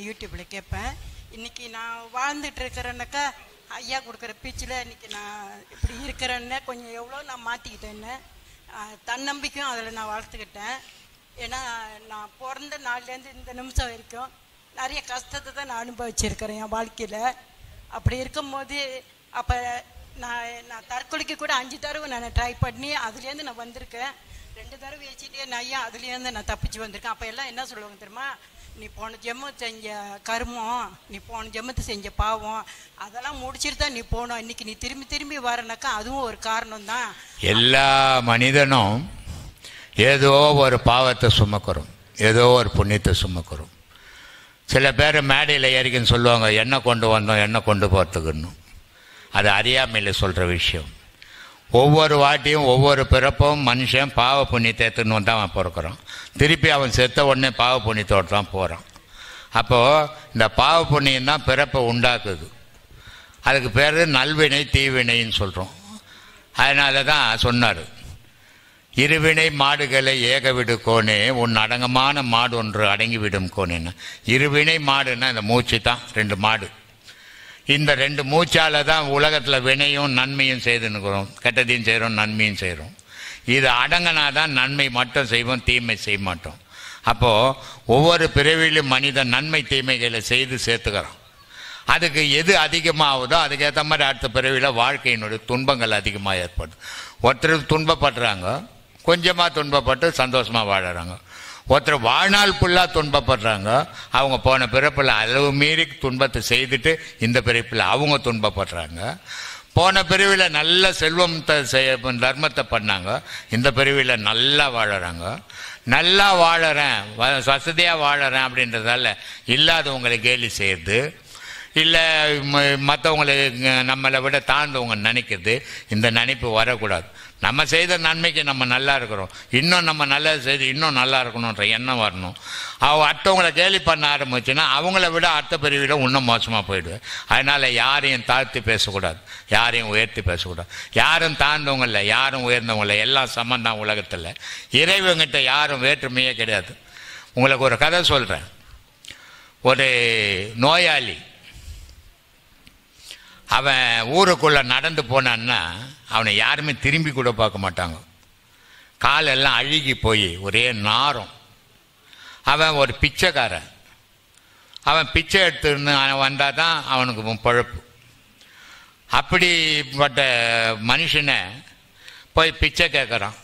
யூடியூப்பில் கேட்பேன். இன்றைக்கி நான் வாழ்ந்துட்டு இருக்கிறேன்னாக்கா ஐயா கொடுக்குற பீச்சில் இன்றைக்கி நான் இப்படி இருக்கிறேன்னு கொஞ்சம் எவ்வளோ நான் மாற்றிக்கிட்டேன்னு தன்னம்பிக்கையும் அதில் நான் வளர்த்துக்கிட்டேன். ஏன்னா நான் பிறந்த நாள்லேருந்து இந்த நிமிஷம் வரைக்கும் நிறைய கஷ்டத்தை தான் நான் அனுபவிச்சிருக்கிறேன் என் வாழ்க்கையில். அப்படி இருக்கும்போது அப்போ நான் தற்கொலைக்கு கூட 5 தடவை நான் ட்ரை பண்ணி அதுலேருந்து நான் வந்திருக்கேன். 2 தடவை வச்சுட்டே நான் ஐயா அதுலேருந்து நான் தப்பிச்சு வந்திருக்கேன். அப்போ எல்லாம் என்ன சொல்லுவாங்க தெரியுமா, நீ போன ஜென்மம் செஞ்ச கர்மம், நீ போன ஜென்மத்தை செஞ்ச பாவம், அதெல்லாம் முடிச்சுட்டு தான் நீ போனோம். இன்னைக்கு நீ திரும்பி திரும்பி வரனாக்கா அதுவும் ஒரு காரணம் தான். எல்லா மனிதனும் ஏதோ ஒரு பாவத்தை சுமக்கிறோம், ஏதோ ஒரு புண்ணியத்தை சுமக்கிறோம். சில பேர் மேடையில் ஏறிக்குன்னு சொல்லுவாங்க, என்ன கொண்டு வந்தோம் என்ன கொண்டு போகிறதுக்குன்னு. அது அறியாமையில் சொல்கிற விஷயம். ஒவ்வொரு வாட்டியும் ஒவ்வொரு பிறப்பும் மனுஷன் பாவ புண்ணியத்தை எடுத்துன்னு வந்து அவன் பிறக்கிறான். திருப்பி அவன் செத்த உடனே பாவ புண்ணியத்தோடு தான் போகிறான். அப்போது இந்த பாவ புண்ணியம் தான் பிறப்பை உண்டாக்குது. அதுக்கு பேர் நல்வினை தீவினைன்னு சொல்கிறோம். அதனால தான் சொன்னார், இருவினை மாடுகளை ஏகவிடு கோனே உன் அடங்கமான மாடு ஒன்று அடங்கிவிடும் கோனேன்னு. இருவினை மாடுன்னா இந்த மூச்சு தான், 2 மாடு. இந்த 2 மூச்சால் தான் உலகத்தில் வினையும் நன்மையும் செய்துன்னுக்கிறோம், கெட்டதையும் செய்கிறோம் நன்மையும் செய்கிறோம். இது அடங்கினா தான் நன்மை மட்டும் செய்வோம், தீமை செய்ய மாட்டோம். அப்போது ஒவ்வொரு பிறவிலும் மனிதன் நன்மை தீமைகளை செய்து சேர்த்துக்கிறான். அதுக்கு எது அதிகமாகுதோ அதுக்கேற்ற மாதிரி அடுத்த பிறவியில் வாழ்க்கையினுடைய துன்பங்கள் அதிகமாக ஏற்படுது. ஒருத்தர் துன்பப்படுறாங்க, கொஞ்சமாக துன்பப்பட்டு சந்தோஷமாக வாழறாங்க. ஒருத்தர் வாழ்நாள் ஃபுல்லாக துன்பப்படுறாங்க, அவங்க போன பிறப்பில் அளவு மீறி துன்பத்தை செய்துட்டு இந்த பிறப்பில் அவங்க துன்பப்படுறாங்க. போன பிரிவில் நல்ல செல்வத்தை தர்மத்தை பண்ணாங்க, இந்த பிரிவில் நல்லா வாழறாங்க. நல்லா வாழறேன், வசதியாக வாழறேன் அப்படின்றதால இல்லாதவங்களை கேலி செய்யுது, இல்லை மற்றவங்களை நம்மளை விட தாழ்ந்தவங்க நினைக்கிறது. இந்த நினைப்பு வரக்கூடாது. நம்ம செய்த நன்மைக்கு நம்ம நல்லா இருக்கிறோம், இன்னும் நம்ம நல்லது செய்து இன்னும் நல்லா இருக்கணுன்ற எண்ணம் வரணும். அடுத்தவங்களை கேலி பண்ண ஆரம்பிச்சுன்னா அவங்கள விட அடுத்த பிரிவில் இன்னும் மோசமாக போயிடுவேன். அதனால் யாரையும் தாழ்த்தி பேசக்கூடாது, யாரையும் உயர்த்தி பேசக்கூடாது. யாரும் தாழ்ந்தவங்க இல்லை, யாரும் உயர்ந்தவங்க இல்லை, எல்லாம் சமந்தான் உலகத்தில். இறைவங்கிட்ட யாரும் வேற்றுமையே கிடையாது. உங்களுக்கு ஒரு கதை சொல்கிறேன். ஒரு நோயாளி அவன் ஊருக்குள்ளே நடந்து போனான்னா அவனை யாருமே திரும்பி கூட பார்க்க மாட்டாங்க. காலெல்லாம் அழுகி போய் ஒரே நாரம். அவன் ஒரு பிச்சைக்காரன். அவன் பிச்சை எடுத்துன்னு வந்தால் தான் அவனுக்கு பழப்பு. அப்படிப்பட்ட மனுஷனை போய் பிச்சை கேட்குறான்.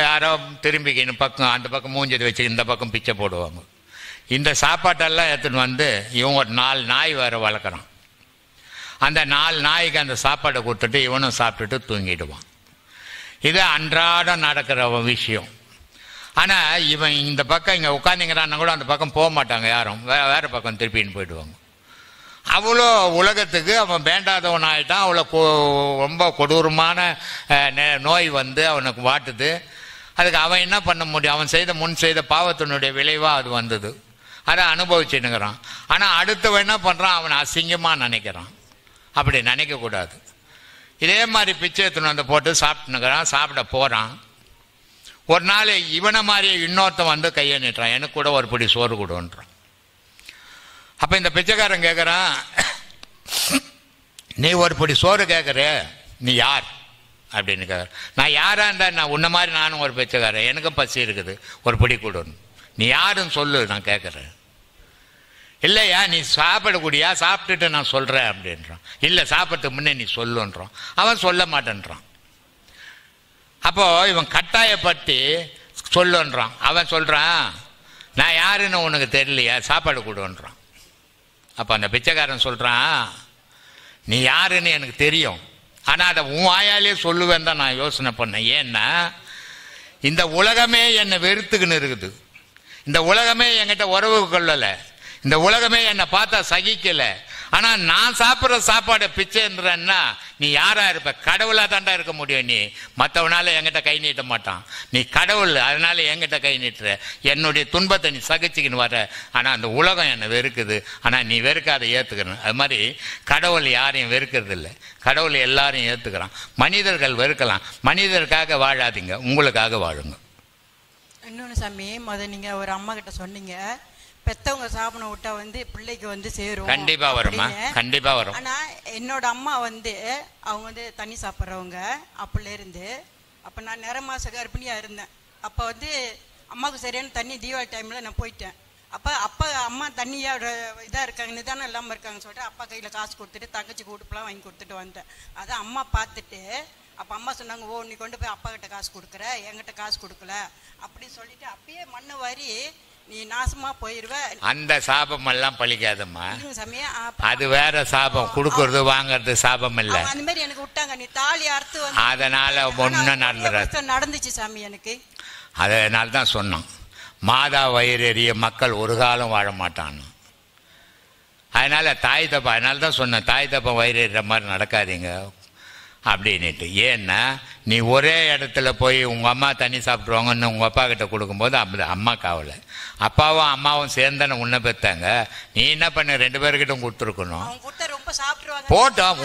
யாரோ திரும்பிக்கின்னு பக்கம் அந்த பக்கம் மூஞ்சது வச்சு இந்த பக்கம் பிச்சை போடுவாங்க. இந்த சாப்பாட்டெல்லாம் எடுத்துன்னு வந்து இவன் ஒரு 4 நாய் வேறு வளர்க்குறான். அந்த 4 நாய்க்கு அந்த சாப்பாடை கொடுத்துட்டு இவனும் சாப்பிட்டுட்டு தூங்கிடுவான். இது அன்றாடம் நடக்கிற விஷயம். ஆனால் இவன் இந்த பக்கம் இங்கே உட்காந்துங்கிறான்னா கூட அந்த பக்கம் போக மாட்டாங்க யாரும், வேறு பக்கம் திருப்பின்னு போயிடுவாங்க. அவ்வளோ உலகத்துக்கு அவன் வேண்டாதவன் ஆகிட்டான். அவ்வளோ ரொம்ப கொடூரமான நோய் வந்து அவனுக்கு வாட்டுது. அதுக்கு அவன் என்ன பண்ண முடியும்? அவன் முன் செய்த பாவத்தினுடைய விளைவாக அது வந்தது. அதை அனுபவிச்சுன்னுக்கிறான். ஆனால் அடுத்தவன் என்ன பண்ணுறான்? அவனை அசிங்கமாக நினைக்கிறான். அப்படி நினைக்கக்கூடாது. இதே மாதிரி பிச்சை எடுத்துன்னு வந்து போட்டு சாப்பிட்டுனுக்கிறான். சாப்பிட போகிறான். ஒரு நாள் இவனை மாதிரி இன்னொருத்தன் வந்து கையை நீட்டுறான், எனக்கு கூட ஒரு பிடி சோறு கொடுன்றான். அப்போ இந்த பிச்சைக்காரன் கேட்குறான், நீ ஒரு பிடி சோறு கேட்குற, நீ யார் அப்படின்னு கேட்குற. நான் யாராக இருந்தால் நான் உன்ன மாதிரி நானும் ஒரு பிச்சைக்காரன், எனக்கும் பசி இருக்குது, ஒரு பிடி கொடுன்னு. நீ யாருன்னு சொல்லு, நான் கேட்குறேன். இல்லையா நீ சாப்பிடக்கூடியா, சாப்பிட்டுட்டு நான் சொல்கிறேன் அப்படின்றான். இல்லை சாப்பிட்றதுக்கு முன்னே நீ சொல்லுன்றான். அவன் சொல்ல மாட்டேன்றான். அப்போது இவன் கட்டாயப்பட்டு சொல்லுன்றான். அவன் சொல்கிறான், நான் யாருன்னு உனக்கு தெரியலையா, சாப்பாடு கொடுன்றான். அப்போ அந்த பிச்சைக்காரன் சொல்கிறான், நீ யாருன்னு எனக்கு தெரியும், ஆனால் அதை உன் வாயாலே சொல்லுவேன் தான் நான் யோசனை பண்ணேன். ஏன்னா இந்த உலகமே என்னை வெறுத்துக்குன்னு இருக்குது. இந்த உலகமே என்கிட்ட உறவு கொள்ளலை. இந்த உலகமே என்னை பார்த்தா சகிக்கலை. ஆனால் நான் சாப்பிட்ற சாப்பாடை பிச்சைன்றன்னா நீ யாராக இருப்ப? கடவுளாக தாண்டா இருக்க முடியும். நீ மற்றவனால என்கிட்ட கை நீட்ட மாட்டான். நீ கடவுள், அதனால என்கிட்ட கை நீட்டுற. என்னுடைய துன்பத்தை நீ சகிச்சுக்கின்னு வர. ஆனால் அந்த உலகம் என்னை வெறுக்குது. ஆனால் நீ வெறுக்காத ஏற்றுக்கிறேன். அது மாதிரி கடவுள் யாரையும் வெறுக்கிறது இல்லை, கடவுள் எல்லாரையும் ஏற்றுக்கிறான். மனிதர்கள் வெறுக்கலாம், மனிதருக்காக வாழாதீங்க, உங்களுக்காக வாழுங்க. இன்னொன்று சாமி, நீங்கள் ஒரு அம்மா கிட்ட சொன்னீங்க, பெத்தவங்க சாப்பிட விட்டா வந்து பிள்ளைக்கு வந்து சேரும். கண்டிப்பா வருமா? கண்டிப்பா வரும். ஆனா என்னோட அம்மா வந்து அவங்க வந்து தண்ணி சாப்பிட்றவங்க அப்பல இருந்து. அப்ப நான் நிற மாச கர்ப்பிணியா இருந்தேன். அப்ப வந்து அம்மாவுக்கு சரியான தண்ணி தீபாவளி டைம்ல நான் போயிட்டேன். அப்பா அம்மா தண்ணியோட இதா இருக்காங்க, நிதானம் இல்லாம இருக்காங்கன்னு சொல்லிட்டு அப்பா கையில காசு கொடுத்துட்டு தங்கச்சி உடுப்புலாம் வாங்கி கொடுத்துட்டு வந்தேன். அதான் அம்மா பார்த்துட்டு அப்ப அம்மா சொன்னாங்க, ஓ நீ கொண்டு போய் அப்பா கிட்ட காசு கொடுக்குற, என்கிட்ட காசு கொடுக்கல அப்படின்னு சொல்லிட்டு அப்பயே மண்ணு வாரி நீ நாசமா போயிருவ. அந்த சாபம் எல்லாம் பழிக்காதம்மா. சமயம் அது வேற சாபம். கொடுக்கறது வாங்கறது சாபம் இல்ல. அந்த மாதிரி எனக்கு விட்டாங்க. நீ தாலி அறுத்து வந்து அதனால ஒன்னும் நடந்துச்சு சாமி எனக்கு. அதனால தான் சொன்னோம், மாதா வயிறெறிய மக்கள் ஒரு காலம் வாழ மாட்டான்னு. அதனால தாய் தப்பா, அதனால தான் சொன்னேன், தாய் தப்பா வயிறெறிற மாதிரி நடக்காதீங்க அப்படின்ட்டு. ஏன்னா நீ ஒரே இடத்துல போய் உங்கள் அம்மா தண்ணி சாப்பிட்ருவாங்கன்னு உங்கள் அப்பா கிட்ட கொடுக்கும்போது அப்படி அம்மா காவலை, அப்பாவும் அம்மாவும் சேர்ந்தானே உன்னை பெற்றாங்க. நீ என்ன பண்ண, 2 பேர்கிட்ட கொடுத்துருக்கணும். போட்டோம்.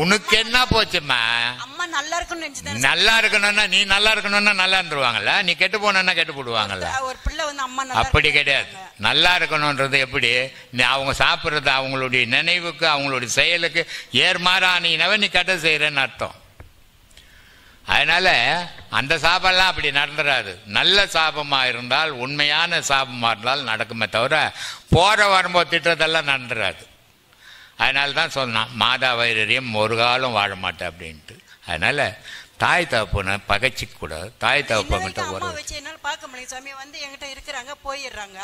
உனக்கு என்ன போச்சுமா? நல்லா இருக்கணும்னா நீ நல்லா இருக்கணும்னா நல்லா இருந்துருவாங்கல்ல, நீ கெட்டு போனா கெட்டு போடுவாங்கல்ல. அப்படி கிடையாது. நல்லா இருக்கணும்ன்றது எப்படி? அவங்க சாப்பிட்றது அவங்களுடைய நினைவுக்கு அவங்களுடைய செயலுக்கு ஏர்மாறானீனவே நீ கெட்ட செய்யறேன்னு அர்த்தம். அதனால அந்த சாபம்லாம் அப்படி நடந்துடாது. நல்ல சாபமா இருந்தால், உண்மையான சாபமா இருந்தால் நடக்குமே தவிர போற வரும்போது திட்டத்தெல்லாம் நடந்துடாது. அதனால தான் சொன்னான், மாதா வைரரியம் ஒரு காலம் வாழ மாட்டேன் அப்படின்ட்டு. அதனால தாய் தகப்பனை பகைச்சிக்க கூடாது. தாய் தகப்பங்கிட்ட என்னால் பார்க்க முடியும் சாமி. வந்து என்கிட்ட இருக்கிறாங்க, போயிடுறாங்க.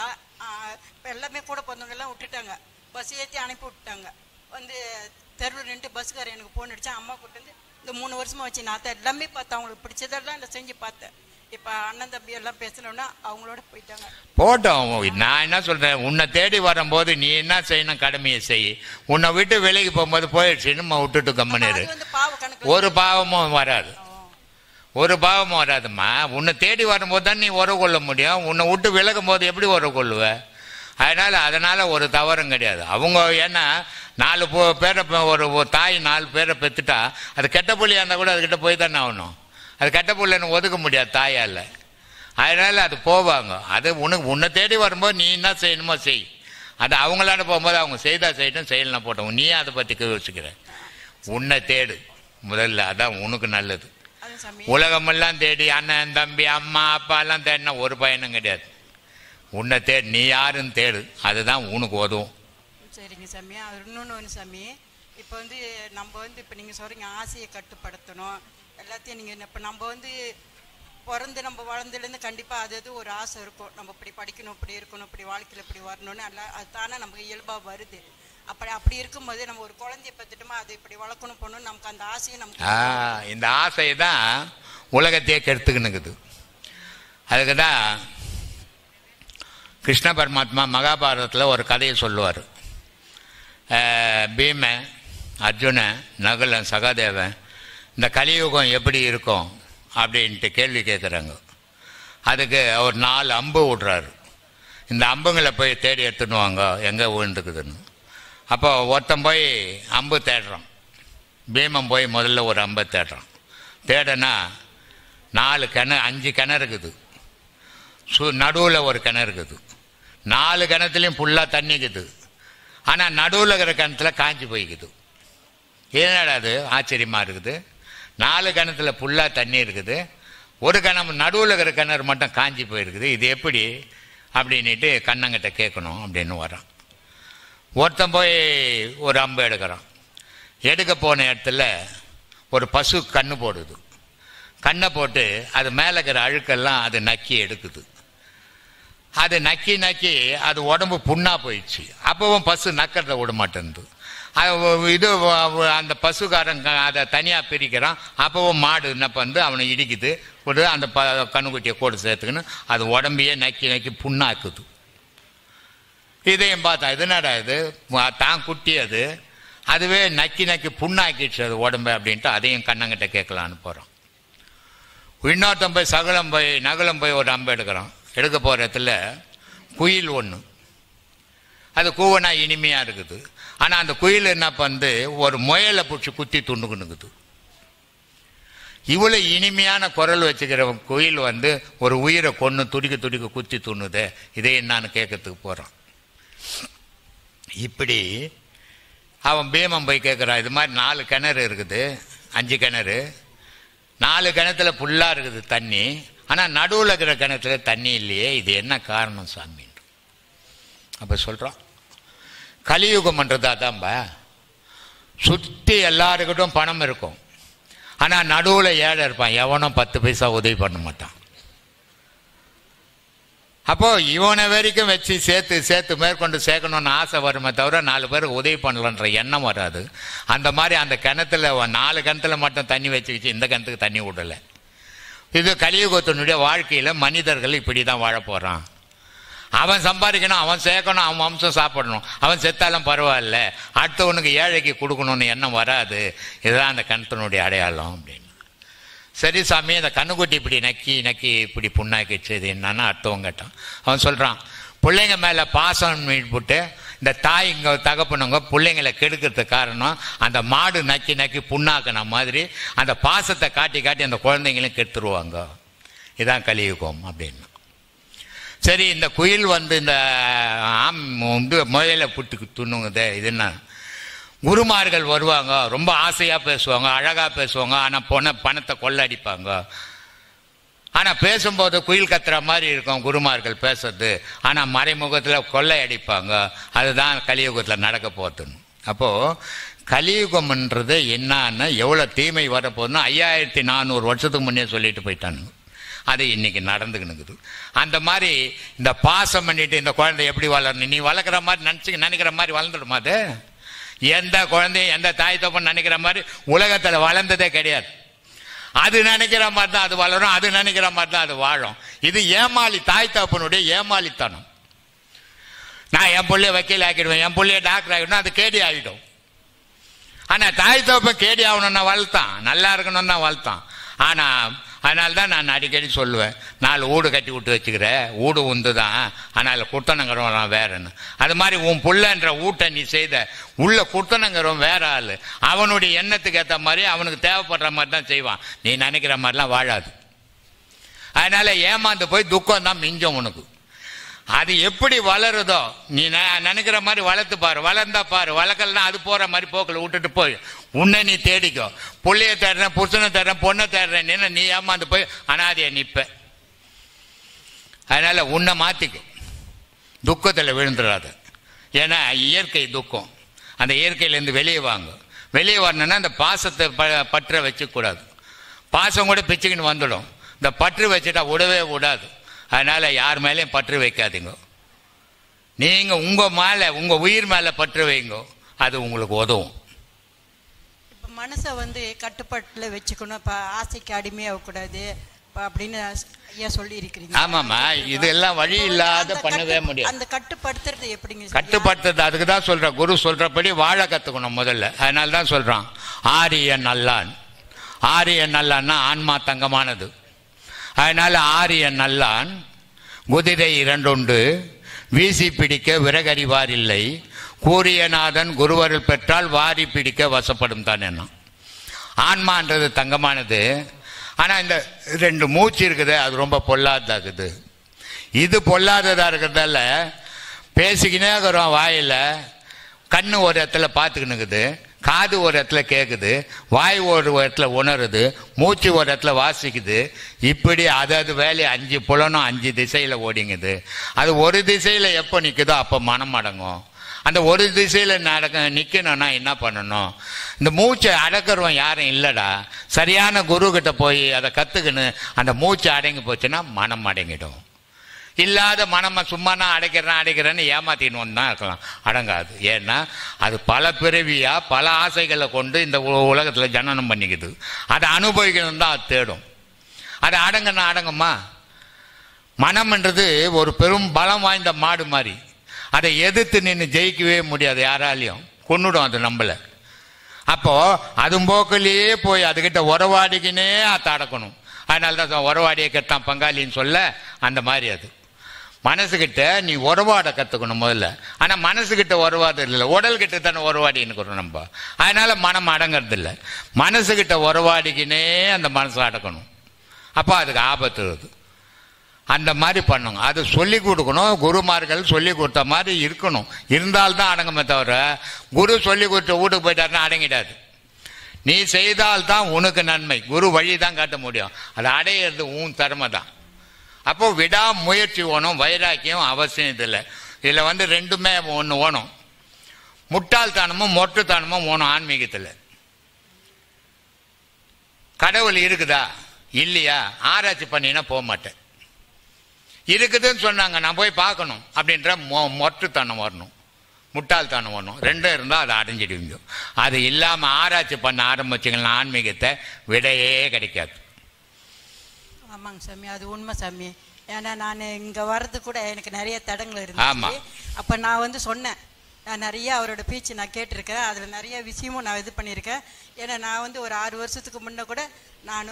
எல்லாமே கூட பிறந்தவங்க எல்லாம் விட்டுட்டாங்க, பஸ் ஏற்றி அனுப்பி விட்டாங்க. வந்து தெருவில் நின்று பஸ்ஸுக்காரர் எனக்கு ஃபோன் அடித்தேன். அம்மா கூட்டு வந்து இந்த 3 வருஷமா வச்சு நான் எல்லாமே பார்த்தேன். அவங்களுக்கு பிடிச்சதெல்லாம் இல்லை செஞ்சு பார்த்தேன். இப்போ அண்ணன் தம்பி எல்லாம் பேசணும்னா அவங்களோட போயிட்டாங்க. போட்டோம். நான் என்ன சொல்றேன், உன்னை தேடி வரும்போது நீ என்ன செய்யணும், கடமையை செய். உன்னை விட்டு விலைக்கு போகும்போது போயிடுச்சுன்னு விட்டுட்டு கம்மனிரு. ஒரு பாவமும் வராது, ஒரு பாவமும் வராதுமா. உன்னை தேடி வரும்போது தான் நீ உறவு கொள்ள முடியும். உன்னை விட்டு விலகும் போது எப்படி உறவு கொள்ளுவ? அதனால ஒரு தவறும் கிடையாது. அவங்க ஏன்னா 4 பேரை ஒரு தாய் 4 பேரை பெற்றுட்டா அது கெட்ட புள்ளியாக இருந்தால் கூட அதுக்கிட்ட போய் தானே ஆகணும். அது கெட்ட புள்ளைன்னு ஒதுக்க முடியாது தாயால். அதனால அது போவாங்க. அது உன்னை தேடி வரும்போது நீ என்ன செய்யணுமோ செய். அது அவங்களான போகும்போது அவங்க செய்தா செய்யட்டும், செய்யலாம் போட்டோம். நீ அதை பற்றி யோசிக்கிற. உன்னை தேடு முதல்ல, அதான் உனக்கு நல்லது. உலகமெல்லாம் தேடி அண்ணன் தம்பி அம்மா அப்பா எல்லாம் தேடினா ஒரு பயனும் கிடையாது. உன்னை தேடு, நீ யாருன்னு தேடு, அதுதான் உனக்கு உதவும். சரிங்க சாமி. அது இன்னொன்று சாமி, இப்போ வந்து நம்ம வந்து இப்போ நீங்கள் சொல்கிறீங்க ஆசையை கட்டுப்படுத்தணும் எல்லாத்தையும். நீங்கள் இப்போ நம்ம வந்து பிறந்து நம்ம வளர்ந்துலேருந்து கண்டிப்பாக அது ஒரு ஆசை இருக்கும். நம்ம இப்படி படிக்கணும், இப்படி இருக்கணும், இப்படி வாழ்க்கையில் இப்படி வரணும்னு எல்லாம் அது தானே நமக்கு இயல்பாக வருது. அப்படி இருக்கும்போது நம்ம ஒரு குழந்தைய பத்துட்டோமா அதை இப்படி வளர்க்கணும் போகணும்னு நமக்கு அந்த ஆசையை நமக்கு, இந்த ஆசை தான் உலகத்தையே கெடுத்துக்கினுக்குது. அதுக்கு தான் கிருஷ்ண பரமாத்மா மகாபாரதத்தில் ஒரு கதையை சொல்லுவார். பீமன், அர்ஜுனன், நகுலன், சகாதேவன் இந்த கலியுகம் எப்படி இருக்கும் அப்படின்ட்டு கேள்வி கேட்குறாங்க. அதுக்கு அவர் 4 அம்பு விடுறாரு. இந்த அம்புங்களை போய் தேடி எடுத்துன்னு வாங்க எங்கே விழுந்துக்குதுன்னு. அப்போ ஒருத்தன் போய் அம்பு தேடுறான். பீமன் போய் முதல்ல ஒரு அம்பை தேடுறான். தேடனா 4 கிணறு 5 கிணறு இருக்குது. நடுவில் ஒரு கிணறு இருக்குது. 4 கிணத்துலையும் ஃபுல்லாக தண்ணி இருக்குது. ஆனால் நடுவில் இருக்கிற கிணத்துல காஞ்சி போய்க்குது. என்னடா அது ஆச்சரியமாக இருக்குது. 4 கிணத்துல ஃபுல்லாக தண்ணி இருக்குது, ஒரு கிணறு நடுவில் இருக்கிற கிணறு மட்டும் காஞ்சி போயிருக்குது. இது எப்படி அப்படின்ட்டு கண்ணங்கிட்ட கேட்கணும் அப்படின்னு வரான். ஒருத்தன் போய் ஒரு அம்பு எடுக்கிறான். எடுக்க போன இடத்துல ஒரு பசு கண்ணு போடுது. கண்ணை போட்டு அது மேலே இருக்கிற அழுக்கெல்லாம் அது நக்கி எடுக்குது. அது நக்கி அது உடம்பு புண்ணாக போயிடுச்சு. அப்பவும் பசு நக்கிறத விட மாட்டேன்து. இது அந்த பசுக்காரன் அதை தனியாக பிரிக்கிறான். அப்பவும் மாடு என்ன பண்ணுது, அவனை இடிக்குது. ஒரு அந்த கண்ணுக்குட்டியை கூட சேர்த்துக்கின்னு அது உடம்பையே நக்கி புண்ணாக்குது. இதையும் பார்த்தா இதனடா இது தான் குட்டி அதுவே நக்கி புண்ணாக்கிடுச்சு அது உடம்பு அப்படின்ட்டு அதையும் கண்ணங்கிட்ட கேட்கலான்னு போகிறோம். இன்னொருத்தன் போய் நகுலம் போய் ஒரு அம்பு எடுக்கிறான். எடுக்க போகிற இடத்துல குயில் ஒன்று, அது கூவனா இனிமையாக இருக்குது. ஆனால் அந்த குயில் என்ன பண்ணுது, ஒரு முயலை பிடிச்சி குத்தி துண்டுக்குன்னுக்குது. இவ்வளோ இனிமையான குரல் வச்சுக்கிற குயில் ஒரு உயிரை கொன்று துடிக்க குத்தி துண்ணுதே, இதே என்னான்னு கேட்கறதுக்கு போகிறான். இப்படி அவன் பீமன் போய் கேட்குறான், இது மாதிரி 4 கிணறு இருக்குது, 5 கிணறு, 4 கிணத்துல ஃபுல்லாக இருக்குது தண்ணி, ஆனால் நடுவில் இருக்கிற கிணத்துல தண்ணி இல்லையே, இது என்ன காரணம் சாமி? அப்போ சொல்கிறான், கலியுகம்ன்றது அதான்பா. சுற்றி எல்லாருக்கிட்டும் பணம் இருக்கும், ஆனால் நடுவில் ஏழை இருப்பான், எவனும் 10 பைசா உதவி பண்ண மாட்டான். அப்போ இவனை வரைக்கும் வச்சு சேர்த்து மேற்கொண்டு சேர்க்கணும்னு ஆசை வருமே தவிர 4 பேருக்கு உதவி பண்ணலன்ற எண்ணம் வராது. அந்த மாதிரி அந்த கிணத்துல 4 கிணத்துல மட்டும் தண்ணி வச்சுக்கிச்சு, இந்த கிணத்துக்கு தண்ணி விடலை. இது கலியுகத்தினுடைய வாழ்க்கையில் மனிதர்கள் இப்படி தான் வாழ போகிறான். அவன் சம்பாதிக்கணும், அவன் சேர்க்கணும், அவன் வம்சம் சாப்பிடணும், அவன் செத்தாலும் பரவாயில்ல, அடுத்தவனுக்கு ஏழைக்கு கொடுக்கணும்னு எண்ணம் வராது. இதுதான் அந்த கிணத்தினுடைய அடையாளம் அப்படின்னு. சரி சாமி, அந்த கண்ணுக்குட்டி இப்படி நக்கி இப்படி புண்ணாக்கிச்சு, இது என்னன்னா அடுத்தவங்க கேட்டான். அவன் சொல்கிறான், பிள்ளைங்க மேலே பாசம் போட்டு இந்த தாய்ங்க தகப்பனுங்க பிள்ளைங்களை கெடுக்கிறதுக்கு காரணம் அந்த மாடு நக்கி புண்ணாக்கின மாதிரி அந்த பாசத்தை காட்டி அந்த குழந்தைங்களையும் கெடுத்துருவாங்க. இதான் கலியுகம் அப்படின்னு. சரி, இந்த குயில் இந்த முயலை புட்டு துண்ணுங்குதே, இது என்ன? குருமார்கள் வருவாங்க, ரொம்ப ஆசையாக பேசுவாங்க, அழகாக பேசுவாங்க, ஆனால் பணத்தை கொள்ளடிப்பாங்க. ஆனால் பேசும்போது குயில் கத்துற மாதிரி இருக்கும் குருமார்கள் பேசுறது, ஆனால் மறைமுகத்தில் கொள்ளை அடிப்பாங்க. அதுதான் கலியுகத்தில் நடக்க போகுதுன்னு. அப்போது கலியுகம்ன்றது என்னன்னா எவ்வளோ தீமை வரப்போகுதுன்னா 5400 வருஷத்துக்கு முன்னே சொல்லிட்டு போயிட்டானுங்க. அது இன்னைக்கு நடந்துக்கினுக்குது. அந்த மாதிரி இந்த பாசம் பண்ணிட்டு இந்த குழந்தை எப்படி வளரணும், நீ வளர்க்குற மாதிரி நினைக்கிற மாதிரி வளர்ந்துடுமா? அது எந்த குழந்தையும் எந்த தாய் தப்பன்னு நினைக்கிற மாதிரி உலகத்தில் வளர்ந்ததே கிடையாது. அது நினைக்கிற மாதிரி தான் அது வளரும், அது நினைக்கிற மாதிரி தான் அது வாழும். இது ஏமாளி, தாய் தப்பனுடைய ஏமாளித்தனம். நான் என் பிள்ளைய வக்கீல் ஆக்கிடுவேன், என் பிள்ளைய டாக்டர் ஆகிடும், அது கேடி ஆகிடும். ஆனால் தாய் தப்பன் கேடி ஆகணும்னா வளர்த்தான், நல்லா இருக்கணும்னா வளர்த்தான். ஆனால் அதனால தான் நான் அடிக்கடி சொல்லுவேன், 4 வீடு கட்டி விட்டு வச்சுக்கிற, வீடு உந்து தான், ஆனால் குர்த்தனங்கிறவன் வேறன்னு. அது மாதிரி உன் புள்ளன்ற வீட்டை நீ செய்த உள்ள குர்த்தனங்கிறவன் வேற ஆள். அவனுடைய எண்ணத்துக்கு ஏற்ற மாதிரி அவனுக்கு தேவைப்படுற மாதிரி தான் செய்வான், நீ நினைக்கிற மாதிரிலாம் வாழாது. அதனால ஏமாந்து போய் துக்கம் தான் மிஞ்சம் உனக்கு. அது எப்படி வளருதோ நீ நினைக்கிற மாதிரி வளர்த்து பாரு, வளர்ந்தா பாரு, வளர்க்கலன்னா அது போற மாதிரி போக்கில் விட்டுட்டு போய் உன்னை நீ தேடிக்கோ. புள்ளைய தேடுறேன், புருஷனை தேடுறேன், பொண்ணை தேடுறேன், நீ ஏமாந்து போய் அனாதைய நிற்ப. அதனால உன்னை மாத்திக்கோ, துக்கத்தில் விழுந்துடாத. ஏன்னா இயற்கை துக்கம், அந்த இயற்கையிலேருந்து வெளியே வாங்க. வெளியே வரணும்னா இந்த பாசத்தை பற்ற வச்சுக்கூடாது. பாசம் கூட பிச்சுக்கின்னு வந்துடும், இந்த பற்று வச்சுட்டா விடவே விடாது. அதனால யார் மேலேயும் பற்று வைக்காதீங்க. நீங்க உங்க மேல, உங்க உயிர் மேல பற்று வைங்க, அது உங்களுக்கு உதவும். இப்ப மனசை கட்டுப்பாட்டுல வச்சுக்கணும், இப்ப ஆசைக்கு அடிமையாக கூடாது அப்படின்னு ஐயா சொல்லி இருக்கிறீங்க. ஆமாமா, இதெல்லாம் வழி இல்லாத பண்ணவே முடியாது. அந்த கட்டுப்படுத்துறது எப்படிங்க? கட்டுப்படுத்துறது அதுக்கு தான் சொல்ற, குரு சொல்றபடி வாழ கத்துக்கணும் முதல்ல. அதனால தான் சொல்றான் ஆரியன் நல்லான். ஆரியன் நல்லான்னா ஆன்மா தங்கமானது. அதனால ஆரியன் நல்லான் குதிரை 2 உண்டு, வீசி பிடிக்க விறகறிவார் இல்லை, கூரியநாதன் குருவருள் பெற்றால் வாரி பிடிக்க வசப்படும் தான். என்ன ஆன்மான்றது தங்கமானது. ஆனால் இந்த 2 மூச்சு இருக்குது, அது ரொம்ப பொல்லாததாகுது. இது பொல்லாததாக இருக்கிறதால பேசிக்கினே இருக்கிறோம் வாயில், கண்ணு ஒரு இடத்துல பார்த்துக்கினுக்குது, காது ஒரு இடத்துல கேட்குது, வாய் ஒரு இடத்துல உணருது, மூச்சு ஒரு இடத்துல வாசிக்குது. இப்படி அதாவது வேலையை 5 புலனும் 5 திசையில் ஓடிங்குது. அது ஒரு திசையில் எப்போ நிற்குதோ அப்போ மனம் அடங்கும். அந்த ஒரு திசையில் நிற்கணும்னா என்ன பண்ணணும்? இந்த மூச்சை அடக்கிறவன் யாரும் இல்லைடா. சரியான குரு கிட்ட போய் அதை கற்றுக்கின்னு அந்த மூச்சை அடங்கி போச்சுன்னா மனம் அடங்கிடும். இல்லாத மனமை சும்மா நான் அடைக்கிறேன்னு ஏமாத்தின்னு தான் இருக்கலாம், அடங்காது. ஏன்னா அது பல பிறவியா பல ஆசைகளை கொண்டு இந்த உலகத்தில் ஜனனம் பண்ணிக்குது. அதை அனுபவிக்கணும் தான் அது தேடும். அது அடங்குமா? மனம்ன்றது ஒரு பெரும் பலம் வாய்ந்த மாடு மாதிரி, அதை எதிர்த்து நின்று ஜெயிக்கவே முடியாது, யாராலையும் கொன்னுடும் அது நம்மளை. அப்போ அது போக்கிலேயே போய் அதுகிட்ட உறவாடிக்கினே அதை அடக்கணும். அதனால தான் உறவாடியை கெட்டான் பங்காளின்னு சொல்ல, அந்த மாதிரி அது மனசுக்கிட்ட நீ உறவாட கற்றுக்கணும் முதல்ல. ஆனால் மனசுக்கிட்ட உறவாடு இல்லை, உடல்கிட்ட தானே உறவாடின்னு நம்ம. அதனால மனம் அடங்கிறது இல்லை. மனசுக்கிட்ட உறவாடிக்கினே அந்த மனசை அடக்கணும். அப்போ அதுக்கு ஆபத்து வருது. அந்த மாதிரி பண்ணுங்க. அது சொல்லி கொடுக்கணும். குருமார்கள் சொல்லி கொடுத்த மாதிரி இருக்கணும். இருந்தால்தான் அடங்குமே தவிர குரு சொல்லி கொடுத்த வீட்டுக்கு போயிட்டாருன்னா அடங்கிடாது. நீ செய்தால்தான் உனக்கு நன்மை. குரு வழி தான் காட்ட முடியும். அதை அடையிறது உன் திறமை தான். அப்போ விடாமுயற்சி வேணும். வைராக்கியம் அவசியம். இதில் ரெண்டுமே ஒன்று வேணும். முட்டாள்தனமும் மொட்டுத்தனமும் வேணும். ஆன்மீகத்தில் கடவுள் இருக்குதா இல்லையா ஆராய்ச்சி பண்ணினா போக மாட்டேன். இருக்குதுன்னு சொன்னாங்க, நான் போய் பார்க்கணும் அப்படின்ற மொட்டுத்தனம் வரணும், முட்டாள்தனம் வரணும். ரெண்டும் இருந்தால் அதை அடைஞ்சிடுவீங்க. அது இல்லாமல் ஆராய்ச்சி பண்ண ஆரம்பிச்சிங்கன்னா ஆன்மீகத்தை விடையே கிடைக்காது. ஆமாங்க சாமி, அது உண்மை சாமி. ஏன்னா நான் இங்கே வர்றது கூட எனக்கு நிறைய தடங்கள் இருந்துச்சு. அப்போ நான் சொன்னேன், நான் நிறைய அவரோட பேச்சு நான் கேட்டிருக்கேன். அதில் நிறைய விஷயமும் நான் இது பண்ணியிருக்கேன். ஏன்னா நான் ஒரு 6 வருஷத்துக்கு முன்னே கூட நான்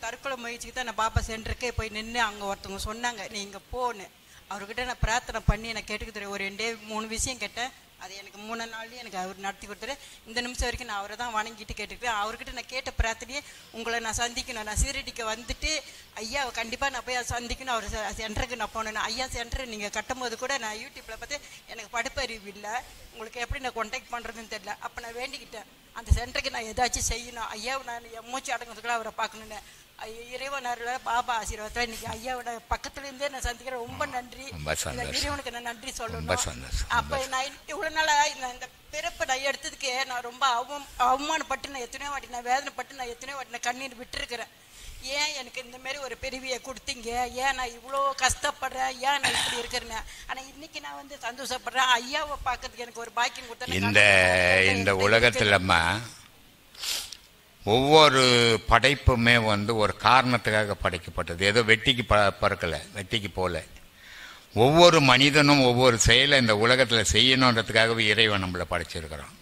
தற்கொலை முயற்சிக்கு தான் நான் பாப்பா சென்டருக்கே போய் நின்று அங்கே ஒருத்தவங்க சொன்னாங்க நீ இங்கே போன்னு. அவர்கிட்ட நான் பிரார்த்தனை பண்ணி நான் கேட்டுக்கிட்டு ஒரு 2-3 விஷயம் கேட்டேன். அது எனக்கு 3 நாள்லேயும் எனக்கு அவர் நடத்தி கொடுத்தாரு. இந்த நிமிஷம் வரைக்கும் நான் அவரை தான் வணங்கிட்டு கேட்டுக்கிட்டேன். அவர்கிட்ட நான் கேட்ட பிரார்த்தனையே உங்களை நான் சந்திக்கணும். நான் சீரடிக்கு வந்துட்டு ஐயா கண்டிப்பாக நான் போய் சந்திக்கணும். அவர் சென்டருக்கு நான் போனேன். ஐயா சென்டர் நீங்கள் கட்டும்போது கூட நான் யூடியூப்பில் பார்த்து எனக்கு படிப்பறிவு இல்லை, உங்களுக்கு எப்படி நான் கான்டாக்ட் பண்ணுறதுன்னு தெரியல. அப்போ நான் வேண்டிக்கிட்டேன் அந்த சென்டருக்கு நான் ஏதாச்சும் செய்யணும். ஐயாவை நான் மூச்சு அடங்குறதுக்குள்ள அவரை பார்க்கணுன்னு. இறைவனர்ல பாபா ஆசீர்வாதத்தில் இன்னைக்கு ஐயாவோட பக்கத்துலேருந்தே நான் சந்திக்கிறேன். ரொம்ப நன்றி. இறைவனுக்கு நான் நன்றி சொல்லணும். அப்போ நான் இவ்வளோ நாளாக இந்த பிறப்பை நான் எடுத்ததுக்கு நான் ரொம்ப அவமானப்பட்டு நான் எத்தனையோ வாட்டி நான் வேதனைப்பட்டு நான் எத்தனையோ வாட்டி நான் கண்ணீர் விட்டுருக்கிறேன். ஏன் எனக்கு இந்த மாதிரி ஒரு பிறவியை கொடுத்தீங்க, ஏன் நான் இவ்வளோ கஷ்டப்படுறேன், ஏன் நான் இப்படி இருக்கிறேன்னு. ஆனால் இன்னைக்கு நான் சந்தோஷப்படுறேன். ஐயாவை பார்க்கறதுக்கு எனக்கு ஒரு பாக்கியம் கொடுத்தேன். இந்த உலகத்திலம்மா ஒவ்வொரு படைப்புமே ஒரு காரணத்துக்காக படைக்கப்பட்டது. ஏதோ வெட்டிக்கு பறக்கலை, வெட்டிக்கு போல. ஒவ்வொரு மனிதனும் ஒவ்வொரு செயலை இந்த உலகத்தில் செய்யணுன்றதுக்காகவே இறைவன் நம்மளை படைச்சிருக்கிறோம்.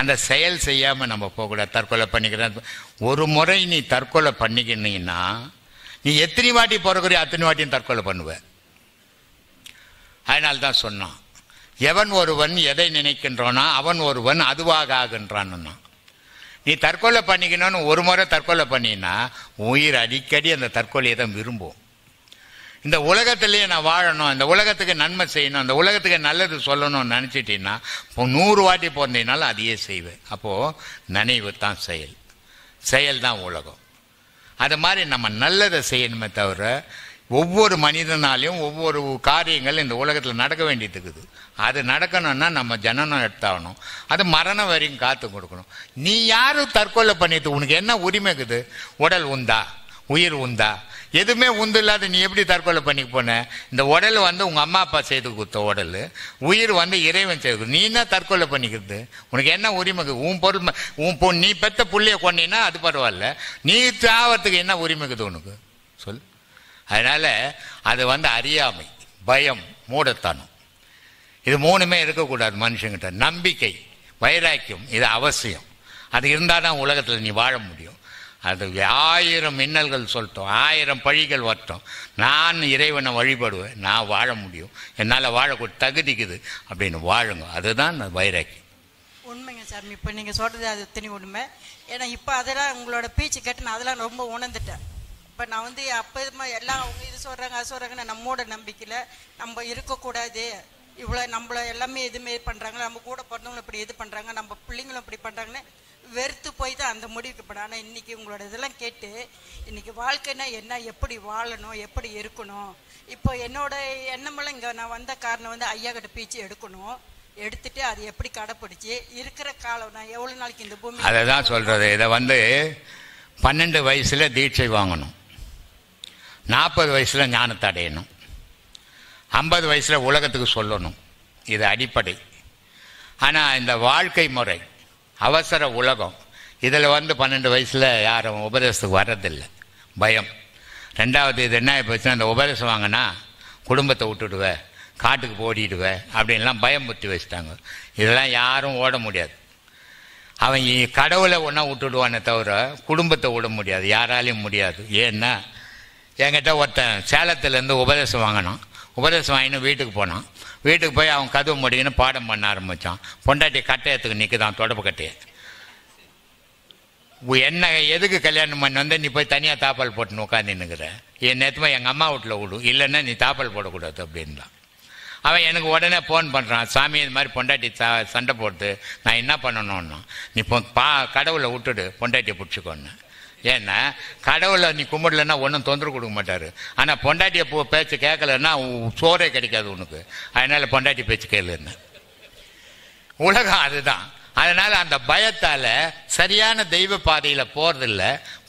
அந்த செயல் செய்யாமல் நம்ம போகக்கூடாது. தற்கொலை பண்ணிக்கிறேன். ஒரு முறை நீ தற்கொலை பண்ணிக்கினீங்கன்னா நீ எத்தனை வாட்டி பிறகுறியோ அத்தனை வாட்டியும் தற்கொலை பண்ணுவேன். அதனால்தான் சொன்னான், எவன் ஒருவன் எதை நினைக்கின்றானோ அவன் ஒருவன் அதுவாக ஆகின்றான்னா. நீ தற்கொலை பண்ணிக்கணும்னு ஒரு முறை தற்கொலை பண்ணினா உயிர் அடிக்கடி அந்த தற்கொலையை தான் விரும்பும். இந்த உலகத்திலேயே நான் வாழணும், இந்த உலகத்துக்கு நன்மை செய்யணும், இந்த உலகத்துக்கு நல்லது சொல்லணும்னு நினச்சிட்டீங்கன்னா இப்போ 100 வாட்டி பிறந்தீங்கனாலும் அதையே செய்வேன். அப்போது நினைவு தான் செயல், செயல் தான் உலகம். அது மாதிரி நம்ம நல்லதை செய்யணுமே தவிர ஒவ்வொரு மனிதனாலையும் ஒவ்வொரு காரியங்கள் இந்த உலகத்தில் நடக்க வேண்டியது இருக்குது. அது நடக்கணும்னா நம்ம ஜனனம் எடுத்தாகணும். அது மரணம் வரைக்கும் காத்து கொடுக்கணும். நீ யாரும் தற்கொலை பண்ணிட்டு உனக்கு என்ன உரிமை இருக்குது? உடல் உண்டா, உயிர் உண்டா? எதுவுமே உண்டு இல்லாத நீ எப்படி தற்கொலை பண்ணிக்க போன? இந்த உடல் உங்கள் அம்மா அப்பா செய்து கொடுத்த உடல், உயிர் இறைவன் செய்து. நீ என்ன தற்கொலை பண்ணிக்கிறது? உனக்கு என்ன உரிமை? உன் பொருள் நீ பெற்ற புள்ளைய கொண்டீங்கன்னா அது பரவாயில்ல, நீ சாவறதுக்கு என்ன உரிமை இருக்குது உனக்கு? சொல். அதனால் அது அறியாமை, பயம், மூடத்தனம், இது 3மே இருக்கக்கூடாது மனுஷங்கிட்ட. நம்பிக்கை, வைராக்கியம், இது அவசியம். அது இருந்தால் தான் உலகத்தில் நீ வாழ முடியும். அது 1000 மின்னல்கள் சொல்லட்டும், 1000 பழிகள் வரட்டும், நான் இறைவனை வழிபடுவேன், நான் வாழ முடியும், என்னால் வாழக்கூடிய தகுதிக்குது அப்படின்னு வாழுங்க. அதுதான் வைராக்கியம். உண்மைங்க சாமி. இப்போ நீங்கள் சொல்கிறது அது எத்தனை உண்மை. ஏன்னா இப்போ அதெல்லாம் உங்களோட பேச்சு கேட்டு நான் அதெல்லாம் ரொம்ப உணர்ந்துட்டேன். இப்போ நான் அப்போ எல்லாம் அவங்க இது சொல்கிறாங்க அது சொல்கிறாங்க, நம்மோட நம்பிக்கையில் நம்ம இருக்கக்கூடாது, இவ்வளோ நம்மள எல்லாமே எதுவுமே பண்ணுறாங்க, நம்ம கூட பிறந்தவங்களும் இப்படி இது பண்ணுறாங்க, நம்ம பிள்ளைங்களும் இப்படி பண்ணுறாங்கன்னு வெறுத்து போய் தான் அந்த முடிவுக்கு போனேன். ஆனால் இன்றைக்கி உங்களோட இதெல்லாம் கேட்டு இன்றைக்கி வாழ்க்கைன்னா என்ன, எப்படி வாழணும், எப்படி இருக்கணும். இப்போ என்னோட எண்ணமெல்லாம் இங்கே நான் வந்த காரணம் ஐயா கிட்ட பேச்சு எடுக்கணும், எடுத்துட்டு அது எப்படி கடைப்பிடிச்சி இருக்கிற காலம் நான் எவ்வளோ நாளைக்கு இந்த பூமி. அதை தான் சொல்கிறது. இதை 12 வயசில் தீட்சை வாங்கணும், 40 வயசில் ஞானத்தை அடையணும், 50 வயசில் உலகத்துக்கு சொல்லணும். இது அடிப்படை. ஆனால் இந்த வாழ்க்கை முறை, அவசர உலகம், இதில் 12 வயசில் யாரும் உபதேசத்துக்கு வர்றதில்லை. பயம். 2வது இது என்ன போச்சுன்னா, இந்த உபதேசம் வாங்கினா குடும்பத்தை விட்டுடுவேன், காட்டுக்கு ஓடிடுவேன் அப்படின்லாம் பயம் புத்தி வச்சுட்டாங்க. இதெல்லாம் யாரும் ஓட முடியாது. அவன் கடவுளை ஒன்றா விட்டுடுவானே தவிர குடும்பத்தை விட முடியாது, யாராலையும் முடியாது. ஏன்னா என்கிட்ட ஒருத்தன் சேலத்துலேருந்து உபதேசம் வாங்கினான். உபதேசம் வாங்கினு வீட்டுக்கு போனான். வீட்டுக்கு போய் அவன் கதவு முடிக்கணும் பாடம் பண்ண ஆரம்பித்தான். பொண்டாட்டி கட்டையத்துக்கு நிற்குதான், தொடப்பு கட்டையை. என்ன எதுக்கு கல்யாணம் பண்ணி நீ போய் தனியாக தாப்பால் போட்டுன்னு உட்காந்துன்னுக்குற? என் நேற்றுமா எங்கள் அம்மா வீட்டில் விடு, இல்லைன்னா நீ தாப்பல் போடக்கூடாது அப்படின்லாம். அவன் எனக்கு உடனே ஃபோன் பண்ணுறான், சாமி இது மாதிரி பொண்டாட்டி சண்டை போட்டு நான் என்ன பண்ணணும்னா, நீ கடவுளை விட்டுடு, பொண்டாட்டியை பிடிச்சிக்கோன்னு. ஏன்னா கடவுளை நீ கும்பிடலன்னா ஒன்றும் தொந்தரவு கொடுக்க மாட்டார். ஆனால் பொண்டாட்டியை பேச்சு கேட்கலன்னா சோறே கிடைக்காது உனக்கு. அதனால் பொண்டாட்டி பேச்சு கேளுன்னு. உலகம் அதுதான். அதனால் அந்த பயத்தால் சரியான தெய்வ பாதையில் போகிறதில்ல.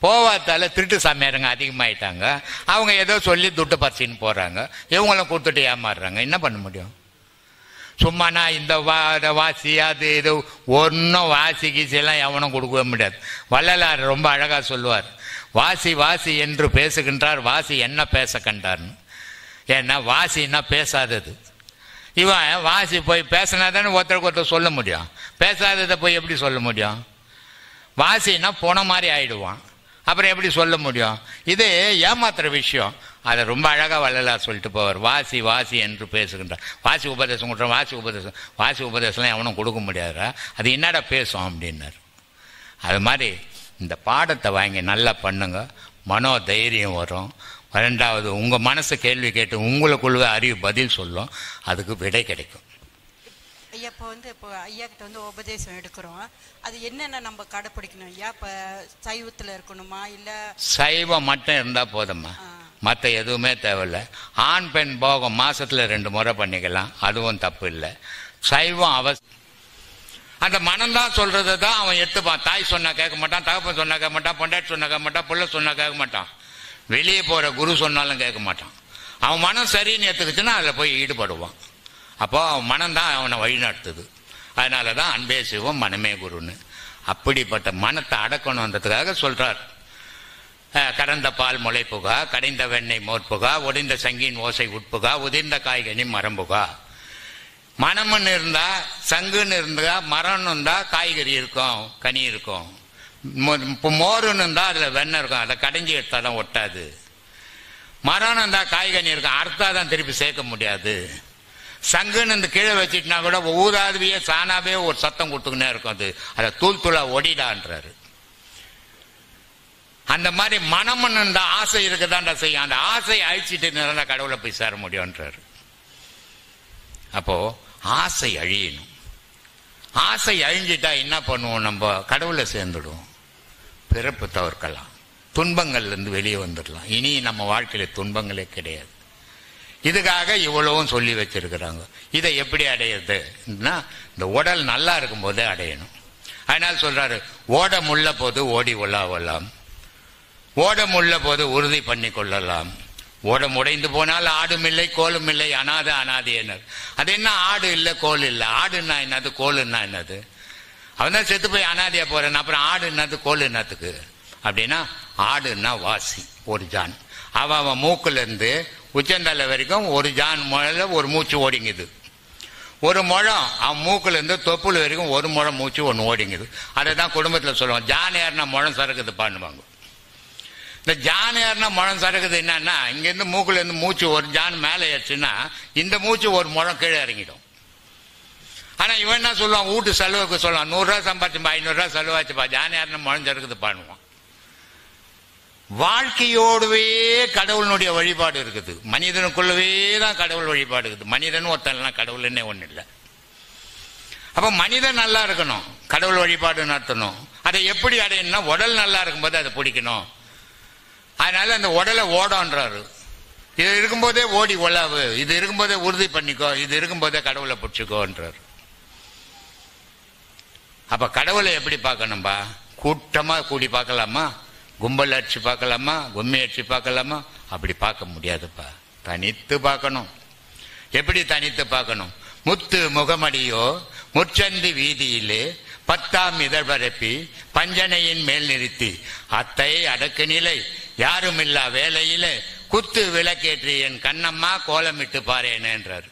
போவாதால திருட்டு சாமியாருங்க அதிகமாகிட்டாங்க. அவங்க ஏதோ சொல்லி துட்டு பறிச்சின்னு போகிறாங்க, இவங்களும் கொடுத்துட்டு ஏமாறுறாங்க. என்ன பண்ண முடியும்? சும்மானா இந்த வாசி அது இது ஒன்றும் வாசி கீசியெல்லாம் எவனும் கொடுக்கவே முடியாது. வள்ளலார் ரொம்ப அழகாக சொல்லுவார், வாசி வாசி என்று பேசுகின்றார், வாசி என்ன பேச கண்டார்னு. ஏன்னா வாசின்னா பேசாதது. இவன் வாசி போய் பேசினா தானே ஒருத்தருக்கு ஒருத்தர் சொல்ல முடியும். பேசாததை போய் எப்படி சொல்ல முடியும்? வாசின்னா போன மாதிரி ஆயிடுவான், அப்புறம் எப்படி சொல்ல முடியும்? இது ஏமாத்துற விஷயம். அதை ரொம்ப அழகாக வள்ளலார் சொல்லிட்டு போவார், வாசி வாசி என்று பேசுகின்றார். வாசி உபதேசம் கொடுக்குறோம், வாசி உபதேசம்லாம் எவனும் கொடுக்க முடியாதா, அது என்னடா பேசும் அப்படின்னார். அது மாதிரி இந்த பாடத்தை வாங்கி நல்லா பண்ணுங்க, மனோ தைரியம் வரும். ரெண்டாவது, உங்கள் மனசு கேள்வி கேட்டு உங்களுக்குள்ள அறிவு பதில் சொல்லும், அதுக்கு விடை கிடைக்கும். ஐயா இப்போ ஐயா கிட்ட உபதேசம் எடுக்கிறோம், அது என்னென்ன நம்ம கடைப்பிடிக்கணும் ஐயா? இப்போ சைவத்தில் இருக்கணுமா, இல்லை சைவம் மட்டும் இருந்தால் போதும்மா, மற்ற எதுவுமே தேவையில்லை. ஆண் பெண் போகம் மாசத்துல 2 முறை பண்ணிக்கலாம், அதுவும் தப்பு இல்லை. சைவம் அந்த மனம்தான் சொல்றதை தான் அவன் எடுத்துப்பான். தாய் சொன்னா கேட்க மாட்டான், தகப்பன் சொன்னா கேட்க மாட்டான், பொண்டாட்டி சொன்னா கேட்க மாட்டான், புள்ள சொன்னா கேட்க மாட்டான், வெளியே போற குரு சொன்னாலும் கேட்க மாட்டான். அவன் மனம் சரின்னு எடுத்துக்கிச்சுன்னா அதில் போய் ஈடுபடுவான். அப்போ அவன் மனம்தான் அவனை வழிநடத்துது. அதனால தான் அன்பே சிவம் மனமே குருன்னு. அப்படிப்பட்ட மனத்தை அடக்கணுன்றதுக்காக சொல்றார், கடந்த பால் முளைப்புகா, கடைந்த வெண்ணெய் மோர்ப்புகா, ஒடிந்த சங்கின் ஓசை உட்புகா, உதிர்ந்த காய்கனி மரம்புகா. மனம்னு இருந்தா, சங்குன்னு இருந்தா, மரம்னு இருந்தா காய்கறி இருக்கும், கனி இருக்கும். மோருன்னு இருந்தா அதுல வெண்ணெய் இருக்கும், அதை கடைஞ்சி எடுத்தாதான் ஒட்டாது. மரம்னு இருந்தா காய்கனி இருக்கும், அறுத்தாதான் திருப்பி சேர்க்க முடியாது. சங்குன்னு இந்த கீழே வச்சுட்டுனா கூட ஊதாதுவியே சாணாவே ஒரு சத்தம் கொடுத்துக்கினே இருக்கும், அது அதை தூள் தூளா ஒடிடான்றாரு. அந்த மாதிரி மனம்னு இருந்தா ஆசை இருக்குதான்டா செய்யும், அந்த ஆசையை அழிச்சிட்டு இருந்தா கடவுளை போய் சேர முடியும்ன்றாரு. அப்போ ஆசை அழியணும். ஆசை அழிஞ்சிட்டா என்ன பண்ணுவோம்? நம்ம கடவுளை சேர்ந்துடுவோம், பிறப்பு தவிர்க்கலாம், துன்பங்கள்ல இருந்து வெளியே வந்துடலாம். இனி நம்ம வாழ்க்கையில துன்பங்களே கிடையாது. இதுக்காக இவ்வளவும் சொல்லி வச்சிருக்கிறாங்க. இதை எப்படி அடையிறதுன்னா, இந்த உடல் நல்லா இருக்கும் போதே அடையணும். அதனால சொல்றாரு, ஓட முள்ள போது ஓடி ஒல்லாவலாம், ஓட முள்ள போது உறுதி பண்ணி கொள்ளலாம். ஓடம் உடைந்து போனால் ஆடும் இல்லை கோலும் இல்லை, அனாதை அனாதையினர். அது என்ன ஆடு இல்லை கோல் இல்லை? ஆடுன்னா என்னது, கோலுன்னா என்னது? அவன் தான் செத்து போய் அனாதையா போறேன், அப்புறம் ஆடு என்னது கோல் என்னத்துக்கு அப்படின்னா, ஆடுன்னா வாசி, ஒரு ஜான். அவன் மூக்குல இருந்து உச்சந்தலை வரைக்கும் ஒரு ஜான் முழல ஒரு மூச்சு ஓடிங்குது. ஒரு முழம் அவன் மூக்குல இருந்து தொப்புல வரைக்கும் ஒரு முழம் மூச்சு ஒன்று ஓடிங்குது. அதை தான் குடும்பத்தில் சொல்லுவாங்க, ஜான் ஏறினா முழம் சறுக்குது பண்ணுவாங்க. இந்த ஜான் ஏறினா முழம் சறுக்குது என்னன்னா, இங்கேருந்து மூக்குல இருந்து மூச்சு ஒரு ஜான் மேலே ஏறிச்சுன்னா இந்த மூச்சு ஒரு முழம் கீழே இறங்கிடும். ஆனா இவன் என்ன சொல்லுவான், வீட்டு செலவுக்கு சொல்லுவான், 100 ரூபா சம்பாதிச்சுப்பா, 500 ரூபா செலவாச்சுப்பா, ஜான் ஏறினா முழம் சறுக்குது பண்ணுவான். வாழ்க்கையோடவே கடவுளுடைய வழிபாடு இருக்குது, மனிதனுக்குள்ளவே தான் கடவுள் வழிபாடு இருக்குது. மனிதன் ஒருத்தன்லாம் கடவுள்னே ஒண்ணு இல்லை. அப்ப மனிதன் நல்லா இருக்கணும், கடவுள் வழிபாடு நடத்தணும். அதை எப்படி அடையணும்னா, உடல் நல்லா இருக்கும்போது அதை பிடிக்கணும். அதனால அந்த உடலை ஓடன்றாரு. இது இருக்கும்போதே ஓடி ஒளாவு, இது இருக்கும்போதே உறுதி பண்ணிக்கோ, இது இருக்கும்போதே கடவுளை பிடிச்சிக்கோன்றாரு. அப்ப கடவுளை எப்படி பார்க்கணும்பா? கூட்டமா கூடி பார்க்கலாமா? கும்பல் அடிச்சு பார்க்கலாமா? கும்மி அடிச்சு பார்க்கலாமா? அப்படி பார்க்க முடியாதுப்பா, தனித்து பார்க்கணும். எப்படி தனித்து பார்க்கணும்? முத்து முகமடியோ முச்சந்தி வீதியிலே 10ஆம் இதழ் பரப்பி பஞ்சனையின் மேல் நிறுத்தி, அத்தை அடக்கு நிலை யாருமில்லா வேலையிலே குத்து விளக்கேற்றி என் கண்ணம்மா கோலமிட்டு பாருன்றார்.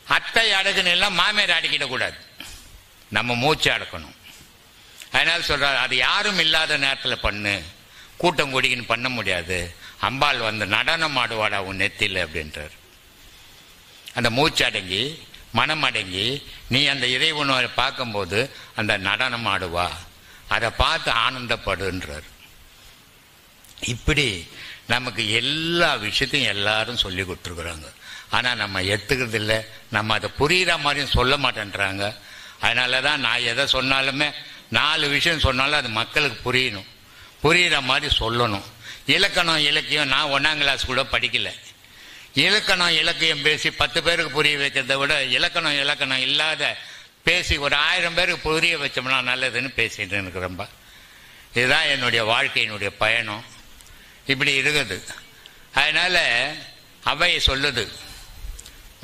அத்தை அடக்குனெல்லாம் மாமியார் அடக்கிட கூடாது, நம்ம மூச்சு அடக்கணும். அதனால சொல்றாரு, அது யாரும் இல்லாத நேரத்தில் பண்ணு, கூட்டம் கூடிக்கின்னு பண்ண முடியாது. அம்பாள் வந்து நடனம் ஆடுவாடா உன் நெத்தில அப்படின்றார். அந்த மூச்சு அடங்கி மனம் அடங்கி நீ அந்த இறைவனை பார்க்கும்போது அந்த நடனம் ஆடுவா, அதை பார்த்து ஆனந்தப்படுன்றார். இப்படி நமக்கு எல்லா விஷயத்தையும் எல்லாரும் சொல்லி கொடுத்துருக்குறாங்க. ஆனால் நம்ம எடுத்துக்கிறது இல்லை. நம்ம அதை புரிகிற மாதிரியும் சொல்ல மாட்டேன்றாங்க. அதனால தான் நான் எதை சொன்னாலுமே 4 விஷயம் சொன்னாலும் அது மக்களுக்கு புரியணும், புரிகிற மாதிரி சொல்லணும். இலக்கணம் இலக்கியம் நான் 1ஆம் கிளாஸ் கூட படிக்கலை. இலக்கணம் இலக்கியம் பேசி 10 பேருக்கு புரிய வைக்கிறத விட இலக்கணம் இல்லாத பேசி ஒரு 1000 பேருக்கு புரிய வச்சோம்னா நல்லதுன்னு பேசிட்டு இருக்கிறேன்பா. இதுதான் என்னுடைய வாழ்க்கையினுடைய பயணம். இப்படி இருக்குது. அதனால அவை சொல்லுது,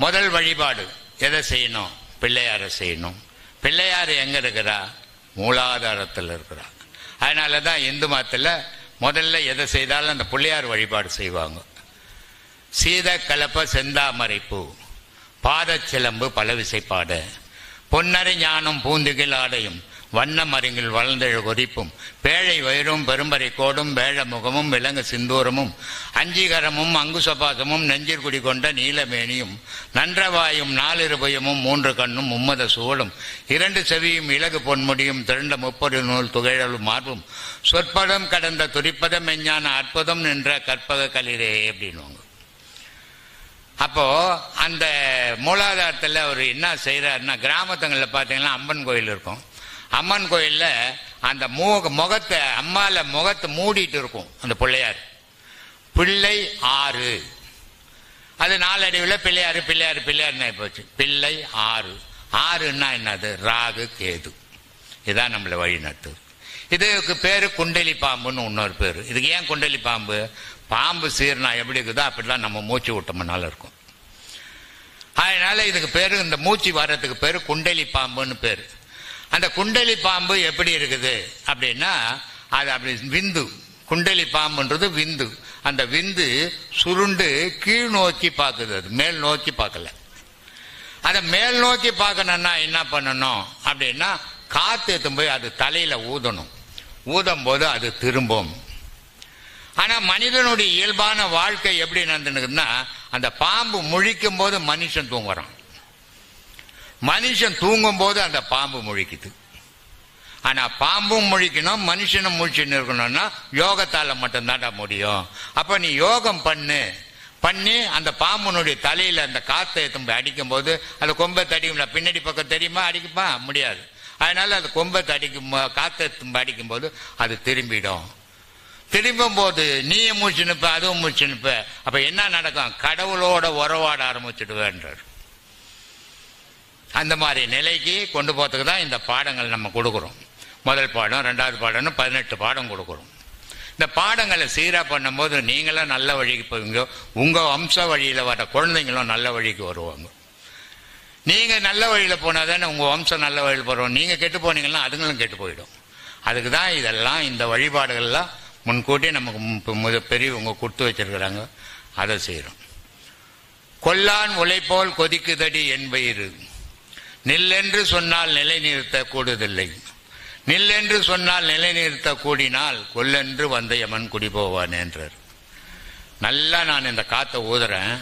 முதல் வழிபாடு எதை செய்யணும்? பிள்ளையாரை செய்யணும். பிள்ளையார் எங்க இருக்கிறா? மூலாதாரத்தில் இருக்கிறா. அதனால தான் இந்து மதத்தில் முதல்ல எதை செய்தாலும் அந்த பிள்ளையார் வழிபாடு செய்வாங்க. சீத கலப்ப செந்தாமரைப்பூ, பாதச்சிலம்பு பலவிசைப்பாட, பொன்னரை ஞானம் பூந்துகில் ஆடையும், வண்ண மருங்கில் வளர்ந்தெழு கொதிப்பும், பேழை வயிறும் பெரும்பறை கோடும் வேழ முகமும் விலங்கு சிந்தூரமும் அங்கீகரமும் அங்குசபாசமும் நெஞ்சிற்குடி கொண்ட நீலமேனியும் நன்றவாயும் 4 இருபயமும் 3 கண்ணும் 3 சூழும் 2 செவியும் இலகு பொன்முடியும் திரண்ட 30 நூல் துகைழலும் மார்பும் சொற்பதம் கடந்த துரிப்பதம் மெஞ்ஞான அற்புதம் நின்ற கற்பக கலிரே அப்படின்வாங்க. அப்போ அந்த மூலாதாரத்தில் அவர் என்ன செய்யறாருன்னா, கிராமத்துங்களில் பார்த்தீங்கன்னா அம்மன் கோயில் இருக்கும். அம்மன் கோயிலில் அந்த முகத்தை முகத்தை மூடிட்டு இருக்கும் அந்த பிள்ளையார். பிள்ளை 6 அது நாளடைவில் பிள்ளையார் போச்சு. பிள்ளை 6ன்னா என்னது? ராகு கேது. இதான் நம்மளை வழி நடத்துது. இதுக்கு பேரு குண்டலி பாம்புன்னு இன்னொரு பேரு. இதுக்கு ஏன் குண்டலி பாம்பு? பாம்பு சீர்னா எப்படி இருக்குதோ அப்படிலாம் நம்ம மூச்சு விட்டோம்னால இருக்கும். அதனால இதுக்கு பேரு, இந்த மூச்சு வர்றதுக்கு பேரு குண்டலி பாம்புன்னு பேரு. அந்த குண்டலி பாம்பு எப்படி இருக்குது அப்படின்னா, அது அப்படி விந்து, குண்டலி பாம்புன்றது விந்து. அந்த விந்து சுருண்டு கீழ் நோக்கி பார்க்குது, அது மேல் நோக்கி பார்க்கல. அதை மேல் நோக்கி பார்க்கணும்னா என்ன பண்ணணும் அப்படின்னா, காத்து எடுத்து போய் அது தலையில ஊதணும். ஊதும் போது அது திரும்பும். ஆனா மனிதனுடைய இயல்பான வாழ்க்கை எப்படி நடந்துன்னா, அந்த பாம்பு முழிக்கும் போது மனுஷன் தூங்குறான், மனுஷன் தூங்கும் போது அந்த பாம்பு முழிக்குது. ஆனா பாம்பும் முழிக்கணும், மனுஷனும் முழிச்சுன்னு இருக்கணும்னா யோகத்தால மட்டும்தான்டா முடியும். அப்ப நீ யோகம் பண்ணி அந்த பாம்புனுடைய தலையில அந்த காத்தை எத்தும் அடிக்கும் போது அது கொம்பை தடிக்கும்ல, பின்னாடி பக்கம் தெரியுமா? அடிக்குமா? முடியாது. அதனால அது கொம்பை தடிக்கும், காத்தை அடிக்கும் போது அது திரும்பிடும். திரும்பும் போது நீயும் முடிச்சுனுப்ப, அதுவும் முடிச்சுனுப்ப. அப்ப என்ன நடக்கும்? கடவுளோட உறவாட ஆரம்பிச்சுடுவேன்றார். அந்த மாதிரி நிலைக்கு கொண்டு போறதுக்கு தான் இந்த பாடங்கள் நம்ம கொடுக்குறோம். முதல் பாடம், 2வது பாடம்னு 18 பாடம் கொடுக்குறோம். இந்த பாடங்களை சீரா பண்ணும்போது நீங்களும் நல்ல வழிக்கு போவீங்க, உங்க வம்ச வழியில வர குழந்தைங்களும் நல்ல வழிக்கு வருவாங்க. நீங்க நல்ல வழியில போனாதானே உங்க வம்சம் நல்ல வழியில் போறோம். நீங்க கெட்டு போனீங்கன்னா அதுங்களும் கெட்டு போயிடும். அதுக்கு தான் இதெல்லாம், இந்த வழிபாடுகள்லாம் முன்கூட்டி நமக்கு பெரியவங்க கொடுத்து வச்சிருக்கிறாங்க. அதை செய்யறோம். கொல்லான் உழைப்போல் கொதிக்குதடி என்பயிறு, நில்லென்று சொன்னால் நிலை நிறுத்த கூடுதில்லை, நில்லென்று சொன்னால் நிலை நிறுத்த கூடினால் கொல்லென்று வந்த யமன் குடி போவான் என்றார். நல்லா நான் இந்த காற்றை ஊதுறேன்.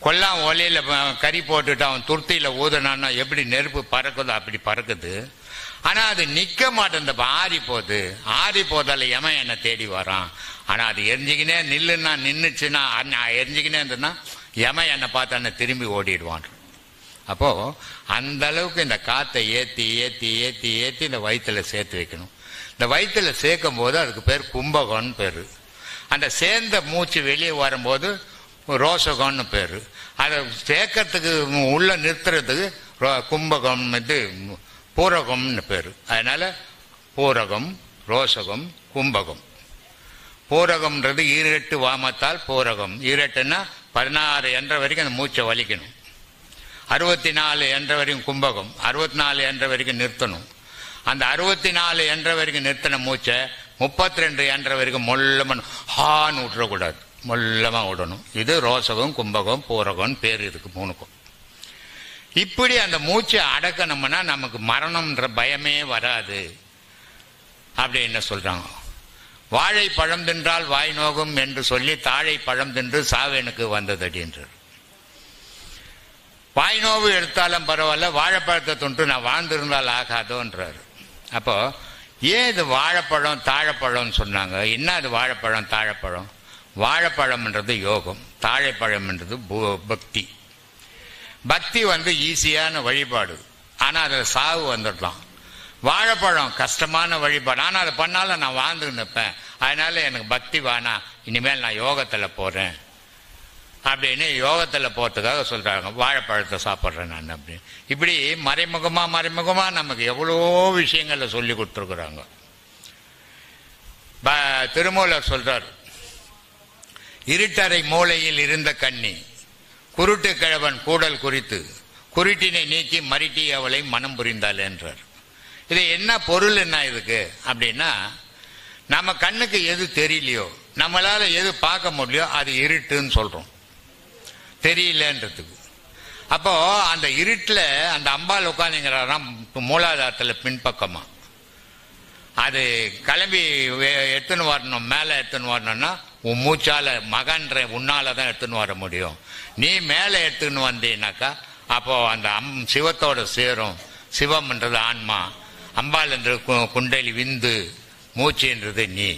கொல்லாம் ஒலையில கறி போட்டுட்டு அவன் துர்த்தியில ஊதுனான்னா எப்படி நெருப்பு பறக்குதோ அப்படி பறக்குது. ஆனா அது நிக்க மாட்டேன், ஆறி போகுது. ஆறி போதால யமன் என்னை தேடி வரான். ஆனா அது எரிஞ்சுக்கினே நில்லுன்னா, நின்றுச்சுன்னா, எரிஞ்சுக்கினே இருந்ததுன்னா யமன் என்னை பார்த்தான திரும்பி ஓடிடுவான். அப்போ அந்த அளவுக்கு இந்த காத்தை ஏத்தி ஏத்தி ஏத்தி ஏத்தி இந்த வயிற்றுல சேர்த்து வைக்கணும். இந்த வயிற்றுல சேர்க்கும் போது அதுக்கு பேர் கும்பகம்னு பேரு. அந்த சேர்ந்த மூச்சு வெளியே வரும்போது ரோசகம்னு பேரு. அதை சேர்க்கறதுக்கு உள்ள நிறுத்துறதுக்கு கும்பகம், இது பூரகம்னு பேரு. அதனால பூரகம், ரோசகம், கும்பகம். பூரகம்ன்றது ஈரெட்டு வாமத்தால் பூரகம். ஈரெட்டுன்னா 16 என்ற வரைக்கும் அந்த மூச்சை வலிக்கணும். 64 என்ற வரைக்கும் கும்பகம். 64 என்ற வரைக்கும் நிறுத்தணும். அந்த 64 என்ற வரைக்கும் நிறுத்தின மூச்சை 32 என்ற வரைக்கும் மொல்லமா ஹான்னு விட்டுறக்கூடாது, மொல்லமா விடணும். இது ரோசகம், கும்பகம், பூரகம் பேர் இதுக்கு 3க்கும். இப்படி அந்த மூச்சை அடக்கணும்னா நமக்கு மரணம்ன்ற பயமே வராது அப்படின்னு சொல்றாங்க. வாழை பழம் தின்றால் வாய் நோகும் என்று சொல்லி தாழை பழம் தின்று சாவேனுக்கு வந்தது என்றார். வாய் நோவு எடுத்தாலும் பரவாயில்ல, வாழைப்பழத்தை தொன்று நான் வாழ்ந்திருந்தால் ஆகாதோன்றார். அப்போ ஏன் இது வாழைப்பழம் தாழைப்பழம்னு சொன்னாங்க? என்ன அது வாழைப்பழம் தாழைப்பழம்? வாழைப்பழம்ன்றது யோகம், தாழைப்பழம்ன்றது பக்தி. பக்தி ஈஸியான வழிபாடு, ஆனால் அதில் சாவு வந்துடலாம். வாழைப்பழம் கஷ்டமான வழிபாடு, ஆனால் அதை பண்ணாலும் நான் வாழ்ந்து நிற்பேன், அதனால எனக்கு பக்தி வேணா, இனிமேல் நான் யோகத்தில் போகிறேன் அப்படின்னு யோகத்தில் போகிறதுக்காக சொல்கிறாங்க. வாழைப்பழத்தை சாப்பிட்றேன் நான் அப்படின்னு. இப்படி மறைமுகமாக நமக்கு எவ்வளோ விஷயங்களை சொல்லி கொடுத்துருக்குறாங்க. திருமூலர் சொல்றார், இருட்டறை மூலையில் இருந்த கண்ணி குருட்டு கிழவன் கூடல் குறித்து குருட்டினை நீக்கி மறிட்டி அவளை மனம் புரிந்தாள் என்றார். இது என்ன பொருள் என்ன இதுக்கு அப்படின்னா, நம்ம கண்ணுக்கு எது தெரியலையோ, நம்மளால எது பார்க்க முடியலையோ அது இருட்டுன்னு சொல்றோம், தெரியலன்றதுக்கு. அப்போ அந்த இருட்டில் அந்த அம்பாள் உட்காந்துங்கிறாராம் மூலாதாரத்தில் பின்பக்கமா. அது கிளம்பி எடுத்துன்னு வரணும், மேலே எடுத்துன்னு வரணும்னா உன் மூச்சால மகன்ற உன்னால தான் எடுத்துன்னு வர முடியும். நீ மேலே எடுத்துன்னு வந்தீனாக்கா அப்போ அந்த சிவத்தோட சேரும். சிவம்ன்றது ஆன்மா, அம்பாள் என்றது குண்டலி விந்து, மூச்சுன்றது நீ.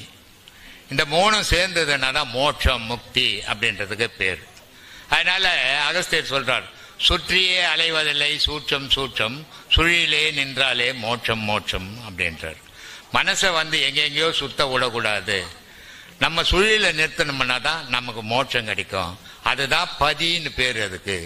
இந்த மூணும் சேர்ந்ததுன்னா தான் மோட்சம் முக்தி அப்படின்றதுக்கு பேர். அதனால அகஸ்தியர் சொல்றார், சுற்றியே அலைவதில்லை சூட்சம் சூட்சம், சுழியிலே நின்றாலே மோட்சம் மோட்சம் அப்படின்றார். மனசை எங்கெங்கயோ சுத்த விடக்கூடாது, நம்ம சுழியில நிறுத்தணும்னா தான் நமக்கு மோட்சம் கிடைக்கும். அதுதான் பதின்னு பேர் அதுக்கு.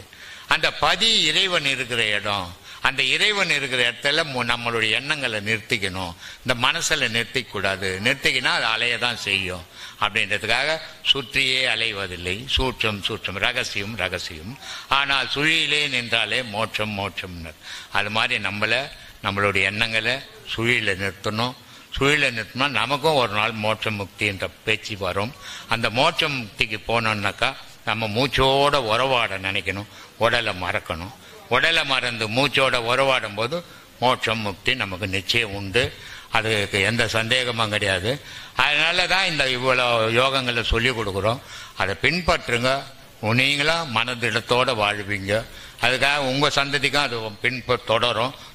அந்த பதி இறைவன் இருக்கிற இடம். அந்த இறைவன் இருக்கிற இடத்துல நம்மளுடைய எண்ணங்களை நிறுத்திக்கணும், இந்த மனசில் நிறுத்திக்கூடாது. நிறுத்திக்கினா அது அலையதான் செய்யும் அப்படின்றதுக்காக சுற்றியே அலைவதில்லை சூட்சம் சூட்சம், ரகசியம் ரகசியம், ஆனால் சுழியிலே நின்றாலே மோட்சம் மோட்சம். அது மாதிரி நம்மளுடைய எண்ணங்களை சுழியில நிறுத்தணும். சுழியில நிறுத்தினா நமக்கும் ஒரு நாள் மோட்ச முக்தி என்ற பேச்சு வரும். அந்த மோட்ச முக்திக்கு போனோம்னாக்கா நம்ம மூச்சோட உறவாட நினைக்கணும், உடலை மறக்கணும். உடலை மறந்து மூச்சோட உறவாடும் போது மோட்சம் முக்தி நமக்கு நிச்சயம் உண்டு, அதுக்கு எந்த சந்தேகமும் கிடையாது. அதனால தான் இந்த இவ்வளோ யோகங்களை சொல்லி கொடுக்குறோம். அதை பின்பற்றுங்க, நீங்களாம் மனதிடத்தோடு வாழ்வீங்க. அதுக்காக உங்கள் சந்ததிக்கும் அது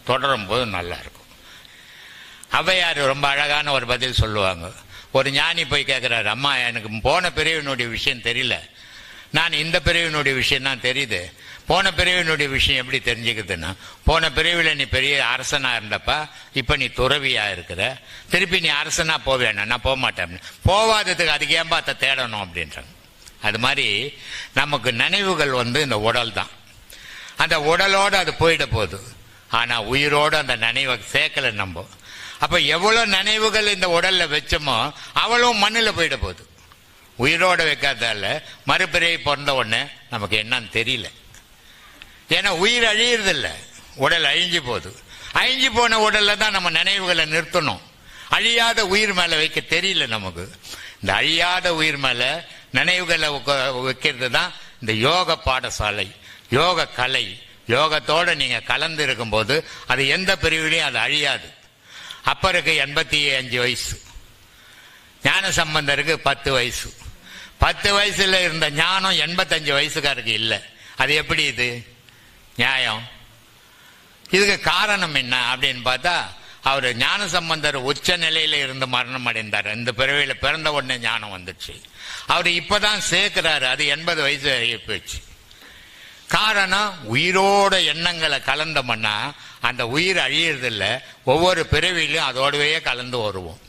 தொடரும் போது நல்லா இருக்கும். ஔவையார் ரொம்ப அழகான ஒரு பதில் சொல்லுவாங்க. ஒரு ஞானி போய் கேட்குறாரு, அம்மா எனக்கு போன பிரிவினுடைய விஷயம் தெரியல, நான் இந்த பிரிவினுடைய விஷயம் தான் தெரியுது. போன பிரிவினுடைய விஷயம் எப்படி தெரிஞ்சுக்குதுன்னா, போன பிரிவில் நீ பெரிய அரசனா இருந்தப்பா, இப்போ நீ துறவியா இருக்கிற, திருப்பி நீ அரசனா போவேன்னா நான் போக மாட்டேன். போவாததுக்கு அதுக்கு ஏன் பார்த்த தேடணும் அப்படின்றாங்க. அது மாதிரி நமக்கு நினைவுகள் இந்த உடல் தான். அந்த உடலோடு அது போயிட போகுது, ஆனால் உயிரோடு அந்த நினைவை சேர்க்கலை நம்ம. அப்போ எவ்வளோ நினைவுகள் இந்த உடலில் வச்சோமோ அவ்வளவும் மண்ணில் போயிட போகுது. உயிரோடு வைக்காதால மறுபிறவி பிறந்த உடனே நமக்கு என்னன்னு தெரியல. ஏன்னா உயிர் அழியறதில்ல, உடல் அழிஞ்சு போகுது. அழிஞ்சு போன உடல்ல தான் நம்ம நினைவுகளை நிறுத்தணும். அழியாத உயிர் மேலே வைக்க தெரியல நமக்கு. இந்த அழியாத உயிர் மேலே நினைவுகளை வைக்கிறது தான் இந்த யோக பாடசாலை, யோக கலை. யோகத்தோடு நீங்கள் கலந்து இருக்கும்போது அது எந்த பிரிவிலையும் அது அழியாது. அப்பருக்கு 85 வயசு, ஞான சம்பந்தருக்கு 10 வயசு. 10 வயசுல இருந்த ஞானம் 85 வயசுக்காருக்கு இல்லை. அது எப்படி இது நியாயம்? இதுக்கு காரணம் என்ன அப்படின்னு பார்த்தா, அவர் ஞான சம்பந்தர் உச்ச நிலையில இருந்து மரணம் அடைந்தார். இந்த பிறவியில பிறந்த உடனே ஞானம் வந்துச்சு. அவர் இப்பதான் சேர்க்கிறாரு, அது 80 வயசு போயிடுச்சு. காரணம், உயிரோட எண்ணங்களை கலந்தோம்னா அந்த உயிர் அழியறதில்லை. ஒவ்வொரு பிறவிலையும் அதோடவே கலந்து வருவோம்.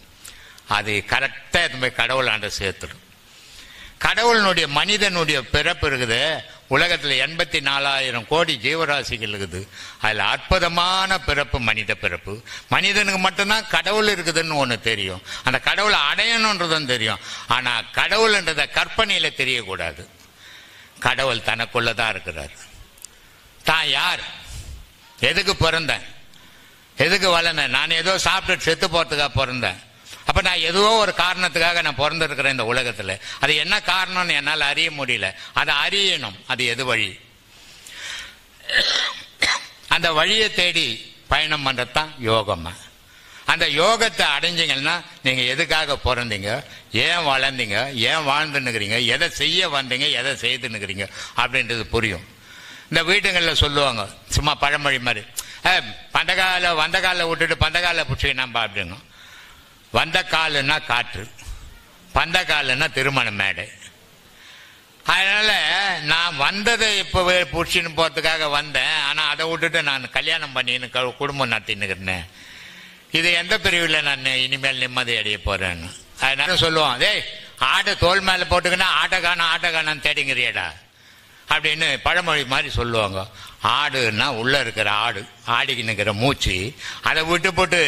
அது கரெக்டாக கடவுளாண்ட சேர்த்துடும். கடவுளுடைய மனிதனுடைய பிறப்பு இருக்குது. உலகத்தில் 84,000 கோடி ஜீவராசிகள் இருக்குது. அதில் அற்புதமான பிறப்பு மனித பிறப்பு. மனிதனுக்கு மட்டும்தான் கடவுள் இருக்குதுன்னு ஒன்று தெரியும், அந்த கடவுளை அடையணுன்றதும் தெரியும். ஆனால் கடவுள்ன்றதை கற்பனையில் தெரியக்கூடாது. கடவுள் தனக்குள்ளதான் இருக்கிறார். தான் யார், எதுக்கு பிறந்தேன், எதுக்கு வளர்ந்தேன், நான் ஏதோ சாப்பிட்டு செத்து போறதுக்காக பிறந்தேன். அப்ப நான் ஏதோ ஒரு காரணத்துக்காக நான் பிறந்திருக்கிறேன் இந்த உலகத்துல. அது என்ன காரணம்னு என்னால் அறிய முடியல. அதை அறியணும். அது எது வழி, அந்த வழியை தேடி பயணம் பண்றதுதான் யோகம். அந்த யோகத்தை அடைஞ்சிங்கன்னா நீங்க எதுக்காக பிறந்தீங்க, ஏன் வளர்ந்தீங்க, ஏன் வாழ்ந்துன்னுக்கிறீங்க, எதை செய்ய வந்தீங்க, எதை செய்துன்னுக்கிறீங்க அப்படின்றது புரியும். இந்த வீட்டுங்களில் சொல்லுவாங்க சும்மா பழமொழி மாதிரி, வந்த கால விட்டுட்டு பந்த கால பிடிச்சிக்கினாம்பா அப்படின்னு. வந்த காலுன்னா காற்று, பந்த காலுன்னா திருமண மேடை. அதனால நான் வந்ததை இப்போவே புடிச்சின்னு போகிறதுக்காக வந்தேன். ஆனால் அதை விட்டுட்டு நான் கல்யாணம் பண்ணின்னு குடும்பம் நடத்தின்னுக்கிறேன். இது எந்த பிரிவில் நான் இனிமேல் நிம்மதி அடைய போறேன்னு. அதனால சொல்லுவோம், டேய் ஆடு தோல் மேலே போட்டுக்கினா ஆட்டை காணான்னு தேடிங்கிறியடா அப்படின்னு பழமொழி மாதிரி சொல்லுவாங்க. ஆடுன்னா உள்ள இருக்கிற ஆடிக்கு நிற்கிற மூச்சு, அதை விட்டு போட்டு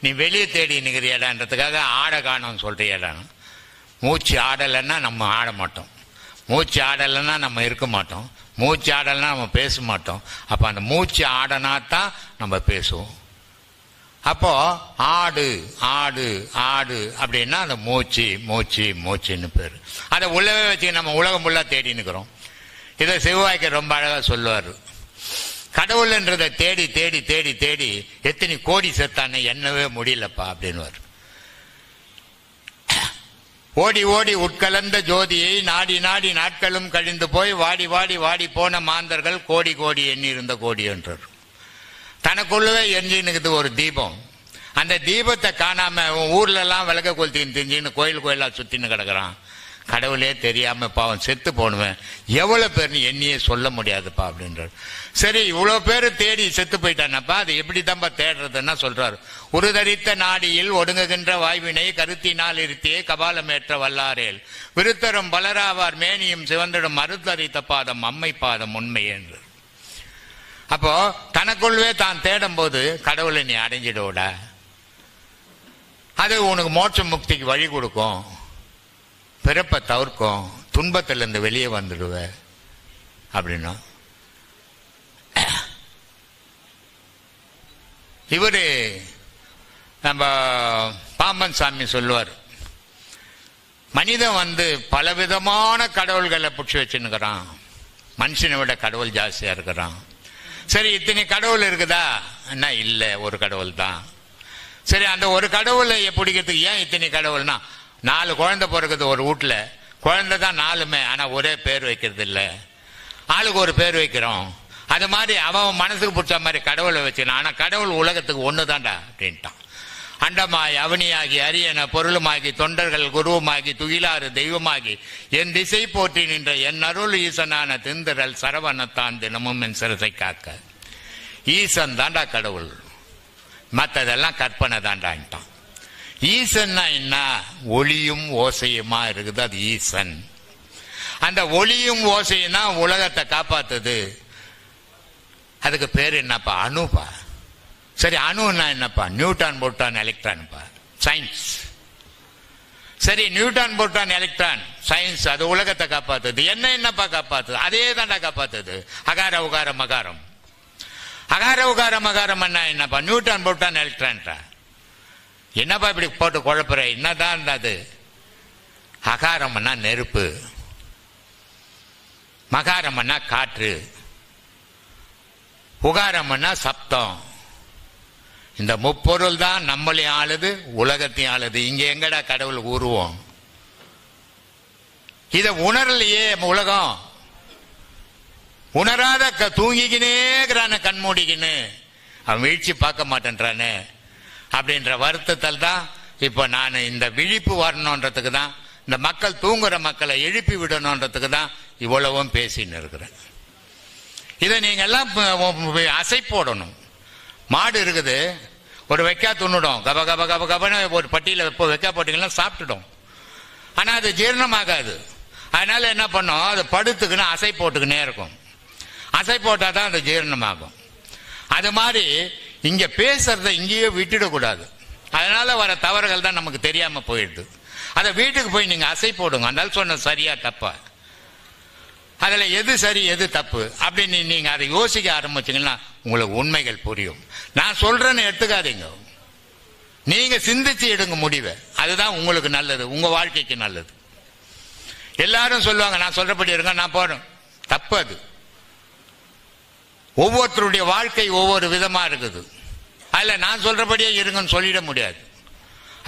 நீ வெளியே தேடி நிற்கிறியடான்றதுக்காக ஆடை காணோன்னு சொல்றியடா. மூச்சு ஆடலைன்னா நம்ம ஆட மாட்டோம், மூச்சு ஆடலைன்னா நம்ம இருக்க மாட்டோம், மூச்சு ஆடலைன்னா நம்ம பேச மாட்டோம். அப்போ அந்த மூச்சு ஆடனாத்தான் நம்ம பேசுவோம். அப்போ ஆடு ஆடு ஆடு அப்படின்னா அந்த மூச்சுன்னு பேர். அதை உள்ளவே வச்சு நம்ம உலகம் ஃபுல்லாக தேடி நிற்கிறோம். இதை சிவவாய்க்கு ரொம்ப அழகாக சொல்லுவார். கடவுள்ன்றதை தேடி தேடி தேடி தேடி எத்தனை கோடி செத்தானே எண்ணவே முடியலப்பா அப்படின்னுவார். ஓடி ஓடி உட்கலந்த ஜோதியை நாடி நாடி நாட்களும் கழிந்து போய் வாடி வாடி வாடி போன மாந்தர்கள் கோடி கோடி எண்ணி இருந்த கோடி என்றார். தனக்குள்ளவே எஞ்சினுக்குது ஒரு தீபம். அந்த தீபத்தை காணாம ஊர்ல எல்லாம் விளக்க கொளுத்தின்னு தெரிஞ்சுன்னு கோயில் கோயிலா சுத்தின்னு கிடக்குறான். கடவுளே தெரியாம பாவம் செத்து போனுவேன், எவ்வளவு பேர்னு எண்ணியே சொல்ல முடியாதுப்பா அப்படின்றார். சரி, இவ்வளவு பேரு தேடி செத்து போயிட்டானப்பா, அது எப்படி தான்ப்பா தேடுறதுன்னா சொல்றாரு. உருதரித்த நாடியில் ஒடுங்குகின்ற வாய்வினை கருத்தினால் இருத்தியே கபாலமேற்ற வல்லாரேல் விருத்தரும் பலராவார் மேனியும் சிவந்திடும் மறுதரித்த பாதம் அம்மை பாதம் உண்மை என்று. அப்போ தனக்குள்ளவே தான் தேடும் போது கடவுளை நீ அடைஞ்சிடோட, அது உனக்கு மோட்ச முக்திக்கு வழி கொடுக்கும், பிறப்பை தவிர்க்கும், துன்பத்திலிருந்து வெளியே வந்துடுவ அப்படின்னா. இவரு நம்ம பாம்பன் சாமி சொல்லுவார், மனிதன் பலவிதமான கடவுள்களை பிடிச்சி வச்சுன்னுக்கிறான், மனுஷனை விட கடவுள் ஜாஸ்தியா இருக்கிறான். சரி, இத்தனை கடவுள் இருக்குதா? என்ன இல்லை, ஒரு கடவுள் தான். சரி, அந்த ஒரு கடவுளை பிடிக்கிறதுக்கு ஏன் இத்தனை கடவுள்னா, 4 குழந்தை பிறகுது ஒரு வீட்டுல, குழந்தை தான் 4மே, ஆனா ஒரே பேர் வைக்கிறது இல்லை, ஆளுக்கு ஒரு பேர் வைக்கிறோம். அது மாதிரி அவன் மனசுக்கு பிடிச்ச மாதிரி கடவுளை வச்சுக்கிறான். ஆனா கடவுள் உலகத்துக்கு ஒண்ணுதான்டா அப்படின்ட்டான். அண்டமாகி அவனியாகி அரியன பொருளுமாகி தொண்டர்கள் குருவுமாகி துகிலாறு தெய்வமாகி என் திசை போற்றி நின்ற என் அருள் ஈசனான திந்திரல் சரவணத்தான் தினமும் என் சிரசை காக்க. ஈசன் தாண்டா கடவுள், மற்றதெல்லாம் கற்பனை தாண்டான்ட்டான். ஈசன்னா என்ன? ஒளியும் ஓசையுமா இருக்குது, அது ஈசன். அந்த ஒளியும் ஓசையும் தான் உலகத்தை காப்பாத்துது. அதுக்கு பேர் என்னப்பா? அணுப்பா. சரி, அணுன்னா என்னப்பா? நியூட்ரான் புரோட்டான் எலக்ட்ரான்ப்பா, சயின்ஸ். சரி, நியூட்ரான் புரோட்டான் எலக்ட்ரான் சயின்ஸ், அது உலகத்தை காப்பாத்துது. என்னப்பா காப்பாத்துது? அதே தாண்டா காப்பாத்துது. அகார உகார மகாரம். அகார உகார மகாரம் என்னப்பா? நியூட்ரான் புரோட்டான் எலக்ட்ரான்டா. என்னப்பா இப்படி போட்டு குழப்புற? என்னதான் அது? அகாரம்னா நெருப்பு, மகாரம்னா காற்று, உகாரம்னா சப்தம். இந்த முப்பொருள் தான் நம்மளையும் ஆளுது, உலகத்தையும் ஆளுது. இங்க எங்கடா கடவுள் உருவம்? இத உணரலையே உலகம். உணராத தூங்கிக்கினேங்கிறான கண்மூடிக்கின்னு, அவன் வீழ்ச்சி பார்க்க மாட்டேன்றானே அப்படின்ற வருத்தத்தால் தான் இப்ப நான் இந்த விழிப்பு வரணுன்றதுக்கு தான், இந்த மக்கள் தூங்குற மக்களை எழுப்பி விடணுன்றதுக்கு தான் இவ்வளவும் பேசின்னு இருக்கிறேன். இதை நீங்க எல்லாம் அசை போடணும். மாடு இருக்குது, ஒரு வெக்கா துண்ணுடும், கப கப கப கபன்னு ஒரு பட்டியல வெக்கா போட்டீங்கன்னா சாப்பிட்டுடும். ஆனா அது ஜீரணமாகாது. அதனால என்ன பண்ணும், அது படுத்துக்குன்னு அசை போட்டுக்கினே இருக்கும். அசை போட்டாதான் அது ஜீரணமாகும். அது மாதிரி இங்க பேசுறத இங்கேயே விட்டுடக்கூடாது. அதனால வர தவறுகள் தான் நமக்கு தெரியாம போயிடுது. அதை வீட்டுக்கு போய் நீங்க அசை போடுங்க. அதனால சொன்ன சரியா தப்பா, அதுல எது சரி எது தப்பு அப்படின்னு நீங்க அதை யோசிக்க ஆரம்பிச்சீங்கன்னா உங்களுக்கு உண்மைகள் புரியும். நான் சொல்றேன்னு எடுத்துக்காதீங்க, நீங்க சிந்திச்சு எடுங்க முடிவை. அதுதான் உங்களுக்கு நல்லது, உங்க வாழ்க்கைக்கு நல்லது. எல்லாரும் சொல்லுவாங்க நான் சொல்றபடி இருங்க, நான் போறேன். தப்பு அது. ஒவ்வொருத்தருடைய வாழ்க்கை ஒவ்வொரு விதமா இருக்குது. அதுல நான் சொல்றபடியே இருங்கன்னு சொல்லிட முடியாது.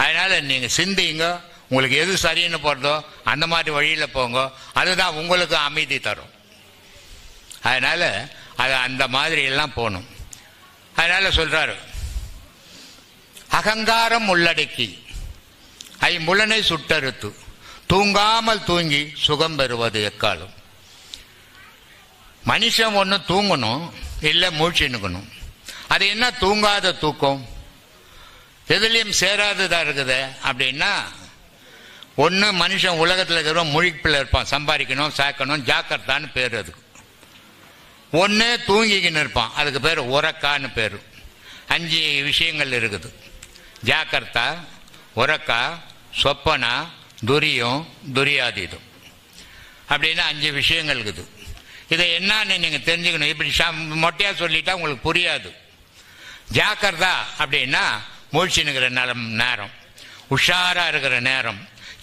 அதனால நீங்க சிந்திங்க, உங்களுக்கு எது சரின்னு போறதோ அந்த மாதிரி வழியில போங்க. அதுதான் உங்களுக்கு அமைதி தரும். அதனால அது அந்த மாதிரி எல்லாம் போகணும். அதனால சொல்றாரு, அகங்காரம் உள்ளடக்கி ஐம்புலனை சுட்டறுத்து தூங்காமல் தூங்கி சுகம் பெறுவது எக்காலம். மனுஷன் ஒன்று தூங்கணும், இல்லை மூழ்கினுக்கணும். அது என்ன தூங்காத தூக்கம்? எதுலையும் சேராததா இருக்குது அப்படின்னா, ஒன்று மனுஷன் உலகத்தில் இருக்கிற முழிப்பில் இருப்பான், சம்பாதிக்கணும் சாக்கணும் ஜாக்கிரதான்னு பேர். அதுக்கு ஒன்று தூங்கிக்கின்னு இருப்பான், அதுக்கு பேர் உறக்கான்னு பேர். 5 விஷயங்கள் இருக்குது: ஜாக்கிரதா, உறக்கா, சொப்பனா, துரியம், துரியாதீதம் அப்படின்னு 5 விஷயங்கள் இருக்குது. இதை என்னன்னு நீங்கள் தெரிஞ்சுக்கணும். இப்படி மொட்டையாக சொல்லிட்டா உங்களுக்கு புரியாது. ஜாக்கிரதா அப்படின்னா மூழ்கினுக்கிற நேரம், உஷாராக இருக்கிற நேரம்,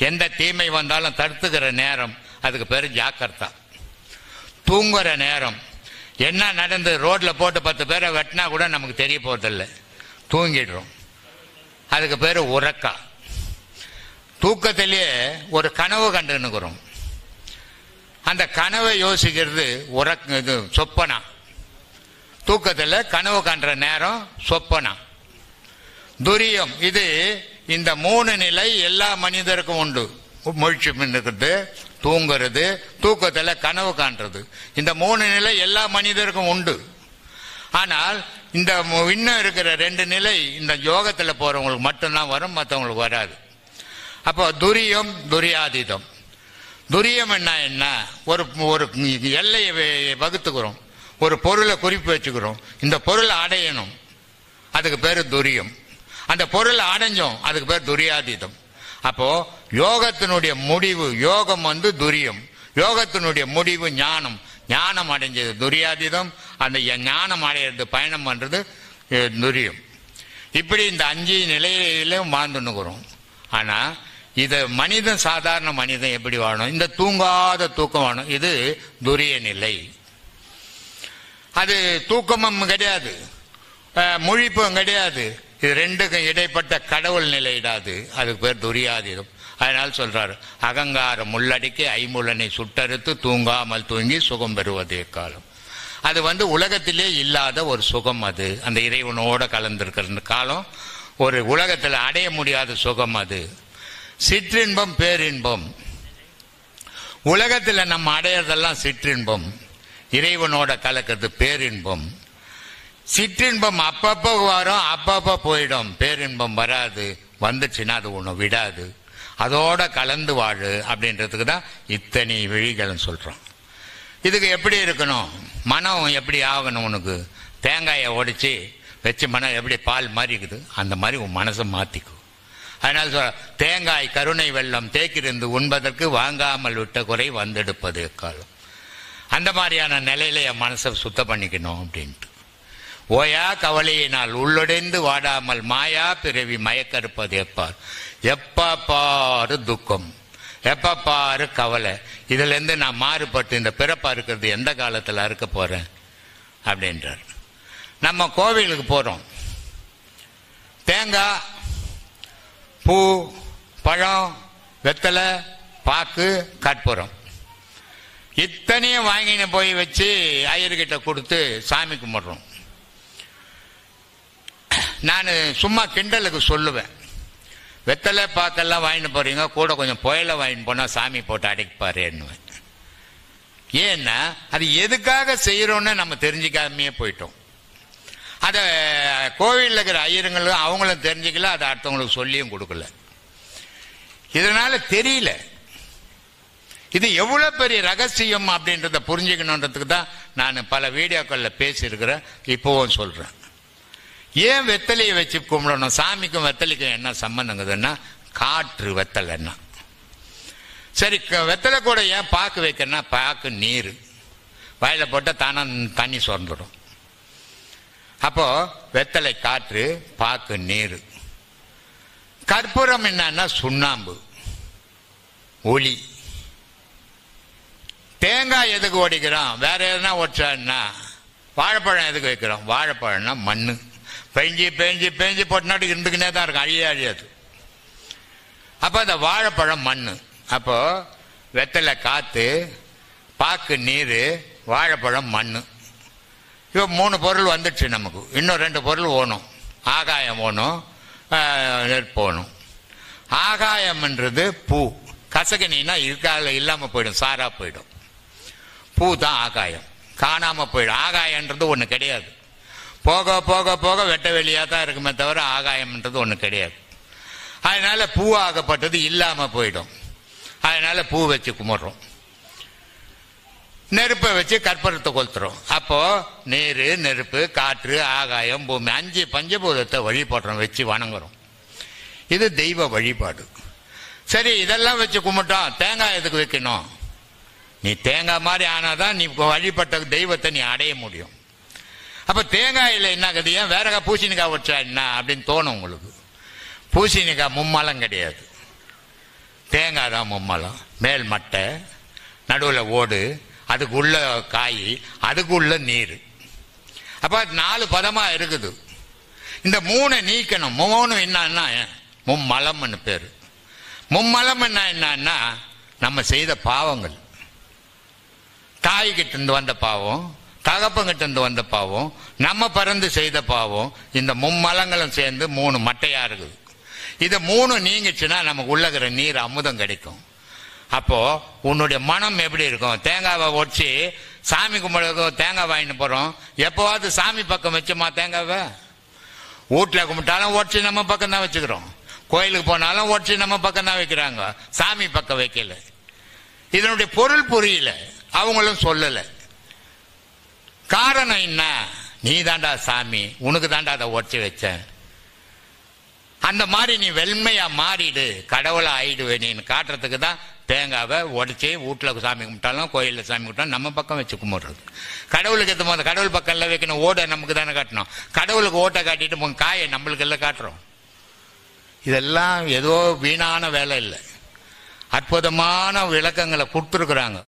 எந்த தீமை வந்தாலும் தடுத்துக்கிற நேரம், அதுக்கு பேர் ஜாக்கிரதா. தூங்குற நேரம், என்ன நடந்து ரோட்டில் போட்டு 10 பேரை வெட்டினா கூட நமக்கு தெரிய போகிறதில்லை, தூங்கிடுறோம், அதுக்கு பேர் உறக்கா. தூக்கத்திலேயே ஒரு கனவு கண்டுன்னுக்கிறோம், அந்த கனவை யோசிக்கிறது இது சொப்பனா. தூக்கத்தில் கனவு காண்ற நேரம் சொப்பனா. துரியம், இது இந்த 3 நிலை எல்லா மனிதருக்கும் உண்டு. முழிச்சு இருக்கிறது, தூங்குறது, தூக்கத்தில் கனவு காண்றது. இந்த 3 நிலை எல்லா மனிதருக்கும் உண்டு. ஆனால் இந்த இன்னும் இருக்கிற 2 நிலை இந்த யோகத்தில் போறவங்களுக்கு மட்டும்தான் வரும், மற்றவங்களுக்கு வராது. அப்போ துரியம், துரியாதீதம். துரியம் என்ன? ஒரு எல்லையை வகுத்துக்கிறோம், ஒரு பொருளை குறிப்பு வச்சுக்கிறோம், இந்த பொருளை அடையணும், அதுக்கு பேர் துரியம். அந்த பொருளை அடைஞ்சோம், அதுக்கு பேர் துரியாதீதம். அப்போ யோகத்தினுடைய முடிவு, யோகம் துரியம், யோகத்தினுடைய முடிவு ஞானம், ஞானம் அடைஞ்சது துரியாதீதம், அந்த ஞானம் அடையிறது பயணம் பண்றது துரியம். இப்படி இந்த 5 நிலையிலும் வாழ்ந்துன்னுக்கிறோம். ஆனா இதை மனிதன், சாதாரண மனிதன் எப்படி வாழணும்? இந்த தூங்காத தூக்கம் வாழணும். இது துரிய நிலை. அது தூக்கமும் கிடையாது, முழிப்பும் கிடையாது. இது 2க்கும் இடைப்பட்ட கடவுள் நிலையிடாது, அதுக்கு பேர் துரியாதீதம். அதனால் சொல்றாரு, அகங்காரம் முள்ளடிக்கு ஐம்புலனை சுட்டறுத்து தூங்காமல் தூங்கி சுகம் பெறுவதே காலம். அது உலகத்திலே இல்லாத ஒரு சுகம். அது அந்த இறைவனோட கலந்திருக்கிற காலம், ஒரு உலகத்தில் அடைய முடியாத சுகம். அது சிற்றின்பம், பேரின்பம். உலகத்தில் நம்ம அடையிறதெல்லாம் சிற்றின்பம், இறைவனோட கலக்கிறது பேரின்பம். சிற்றின்பம் அப்பப்போ வரும், அப்பப்போ போயிடும். பேரின்பம் வராது, வந்துச்சுன்னா அது ஒன்று விடாது, அதோட கலந்து வாழு அப்படின்றதுக்கு தான் இத்தனை விழிகள் சொல்றோம். இதுக்கு எப்படி இருக்கணும்? மனம் எப்படி ஆகணும்? உனக்கு தேங்காயை உடைச்சி வச்சு மனம் எப்படி பால் மாதிரி இருக்குது, அந்த மாதிரி உன் மனசை மாத்திக்கும். அதனால சொல்ற, தேங்காய் கருணை வெள்ளம் தேக்கிருந்து உண்பதற்கு வாங்காமல் விட்ட குறை வந்தெடுப்பது காலம். அந்த மாதிரியான நிலையில என் மனசை சுத்தம் பண்ணிக்கணும் அப்படின்ட்டு. ஓயா கவலையினால் உள்ளுடைந்து வாடாமல் மாயா பிறவி மயக்கறுப்பது எப்பார். எப்ப பாரு துக்கம், எப்ப பாரு கவலை. இதுல இருந்து நான் மாறுபட்டு இந்த பிறப்பா இருக்கிறது எந்த காலத்துல அறுக்க போறேன் அப்படின்றார். நம்ம கோவிலுக்கு போறோம், தேங்காய், பூ, பழம், வெத்தலை, பாக்கு, கற்பூரம் இத்தனையும் வாங்கின்னு போய் வச்சு ஐயர்கிட்ட கொடுத்து சாமி கும்பிடுறோம். நான் சும்மா கிண்டலுக்கு சொல்லுவேன், வெத்தலை பாக்கெல்லாம் வாங்கிட்டு போறீங்க, கூட கொஞ்சம் புயலை வாங்கிட்டு போனா சாமி போட்டு அடைப்பாருன்னுவேன். ஏன்னா அது எதுக்காக செய்யறோன்னு நம்ம தெரிஞ்சுக்காமையே போயிட்டோம். அதை கோவிலில் இருக்கிற ஐயருங்களும் அவங்களும் தெரிஞ்சுக்கல, அதை அடுத்தவங்களுக்கு சொல்லியும் கொடுக்கல. இதனால தெரியல இது எவ்வளவு பெரிய ரகசியம் அப்படின்றத புரிஞ்சுக்கணுன்றதுக்கு தான் நான் பல வீடியோக்களில் பேசியிருக்கிறேன், இப்போவும் சொல்றேன். ஏன் வெத்தலையை வச்சு கும்பிடணும்? சாமிக்கும் வெத்தலைக்கும் என்ன சம்பந்தங்குதுன்னா, காற்று வெத்தலைன்னா சரி. வெத்தலை கூட ஏன் பாக்கு வைக்கிறேன்னா, பாக்கு நீர், வாயில போட்டால் தானே தண்ணி சுரந்துடும். அப்போ வெத்தலை காற்று, பாக்கு நீர். கற்பூரம் என்னன்னா சுண்ணாம்பு, ஒளி. தேங்காய் எதுக்கு ஓடிக்கிறோம்? வேற எதுனா ஓடிச்சான்னா, வாழைப்பழம் எதுக்கு வைக்கிறோம்? வாழைப்பழம்னா மண்ணு, பெஞ்சு பெஞ்சு பெஞ்சு போட்டுனாட்டு இருந்துக்கினே தான் இருக்கும், அழியாது. அப்போ அந்த வாழைப்பழம் மண்ணு. அப்போ வெத்தலை காற்று, பாக்கு நீர், வாழைப்பழம் மண்ணு. இப்போ 3 பொருள் வந்துடுச்சு நமக்கு. இன்னும் 2 பொருள் ஓணும். ஆகாயம் ஓணும், நெருப்பு ஓணும். ஆகாயம்ன்றது பூ. கசகனின்னா இருக்கால இல்லாம போயிடும், சாரா போயிடும். பூ தான் ஆகாயம், காணாம போயிடும். ஆகாயன்றது ஒண்ணு கிடையாது. போக போக போக வெட்ட வெளியா தான் இருக்குமே தவிர ஆகாயம்ன்றது ஒண்ணு கிடையாது. அதனால பூ ஆகப்பட்டது இல்லாம போயிடும். அதனால பூ வச்சு கும்பிடுறோம். நெருப்பை வச்சு கற்பூரத்தை கொளுத்துறோம். அப்போ நீர், நெருப்பு, காற்று, ஆகாயம், பூமி 5 பஞ்சபூதத்தை வழிபடுறோம், வச்சு வணங்குறோம். இது தெய்வ வழிபாடு. சரி, இதெல்லாம் வச்சு கும்பிட்டோம், தேங்காய் எதுக்கு வைக்கணும்? நீ தேங்காய் மாதிரி ஆனாதான் நீ வழிபட்ட தெய்வத்தை நீ அடைய முடியும். அப்ப தேங்காயில என்ன கதையா, வேற பூசணிக்காய் வச்சா என்ன அப்படின்னு தோணும் உங்களுக்கு. பூசணிக்காய் மும்மலம் கிடையாது, தேங்காய் தான் மும்மலம். மேல் மட்டை, நடுவில் ஓடு, அதுக்குள்ள காய், அதுக்குள்ள நீர். அப்ப 4 பதமா இருக்குது. இந்த 3 நீக்கணும். 3 என்னன்னா மும்மலம்னு பேரு. மும்மலம் என்னன்னா நம்ம செய்த பாவங்கள். தாய்கிட்ட இருந்து வந்த பாவம், தகப்பங்கிட்ட இருந்து வந்த பாவம், நம்ம பிறந்து செய்த பாவம். இந்த மும்மலங்களும் சேர்ந்து 3 மட்டையா இருக்குது. இது 3 நீங்கிச்சுன்னா நமக்கு உள்ளகிற நீர் அமுதம் கிடைக்கும். அப்போ உன்னுடைய மனம் எப்படி இருக்கும்? தேங்காவை உடைச்சி சாமி கும்பிட தேங்காய் வாங்கிட்டு போறோம். எப்போவாது சாமி பக்கம் வச்சோமா தேங்காவை? வீட்டில் கும்பிட்டாலும் உடச்சி நம்ம பக்கம் தான் வச்சுக்கிறோம். கோயிலுக்கு போனாலும் உடச்சி நம்ம பக்கம் தான் வைக்கிறாங்க, சாமி பக்கம் வைக்கல. இதனுடைய பொருள் புரியல, அவங்களும் சொல்லல. காரணம் என்ன? நீ தாண்டா சாமி, உனக்கு தாண்டா அதை உடச்சி வச்சேன். அந்த மாதிரி நீ வெண்மையா மாறிடு, கடவுளை ஆயிடுவே நீ காட்டுறதுக்கு தான் தேங்காவை உடச்சி வீட்டில் சாமி கும்பிட்டாலும் கோயிலில் சாமி கும்பிட்டாலும் நம்ம பக்கம் வச்சு கும்பிடுறது. கடவுளுக்கு ஏற்ற போது கடவுள் பக்கம் எல்லாம் வைக்கணும். ஓடை நமக்கு தானே காட்டணும். கடவுளுக்கு ஓட்டை காட்டிட்டு காயை நம்மளுக்கு எல்லாம் காட்டுறோம். இதெல்லாம் ஏதோ வீணான வேலை இல்லை, அற்புதமான விளக்கங்களை கொடுத்துருக்குறாங்க.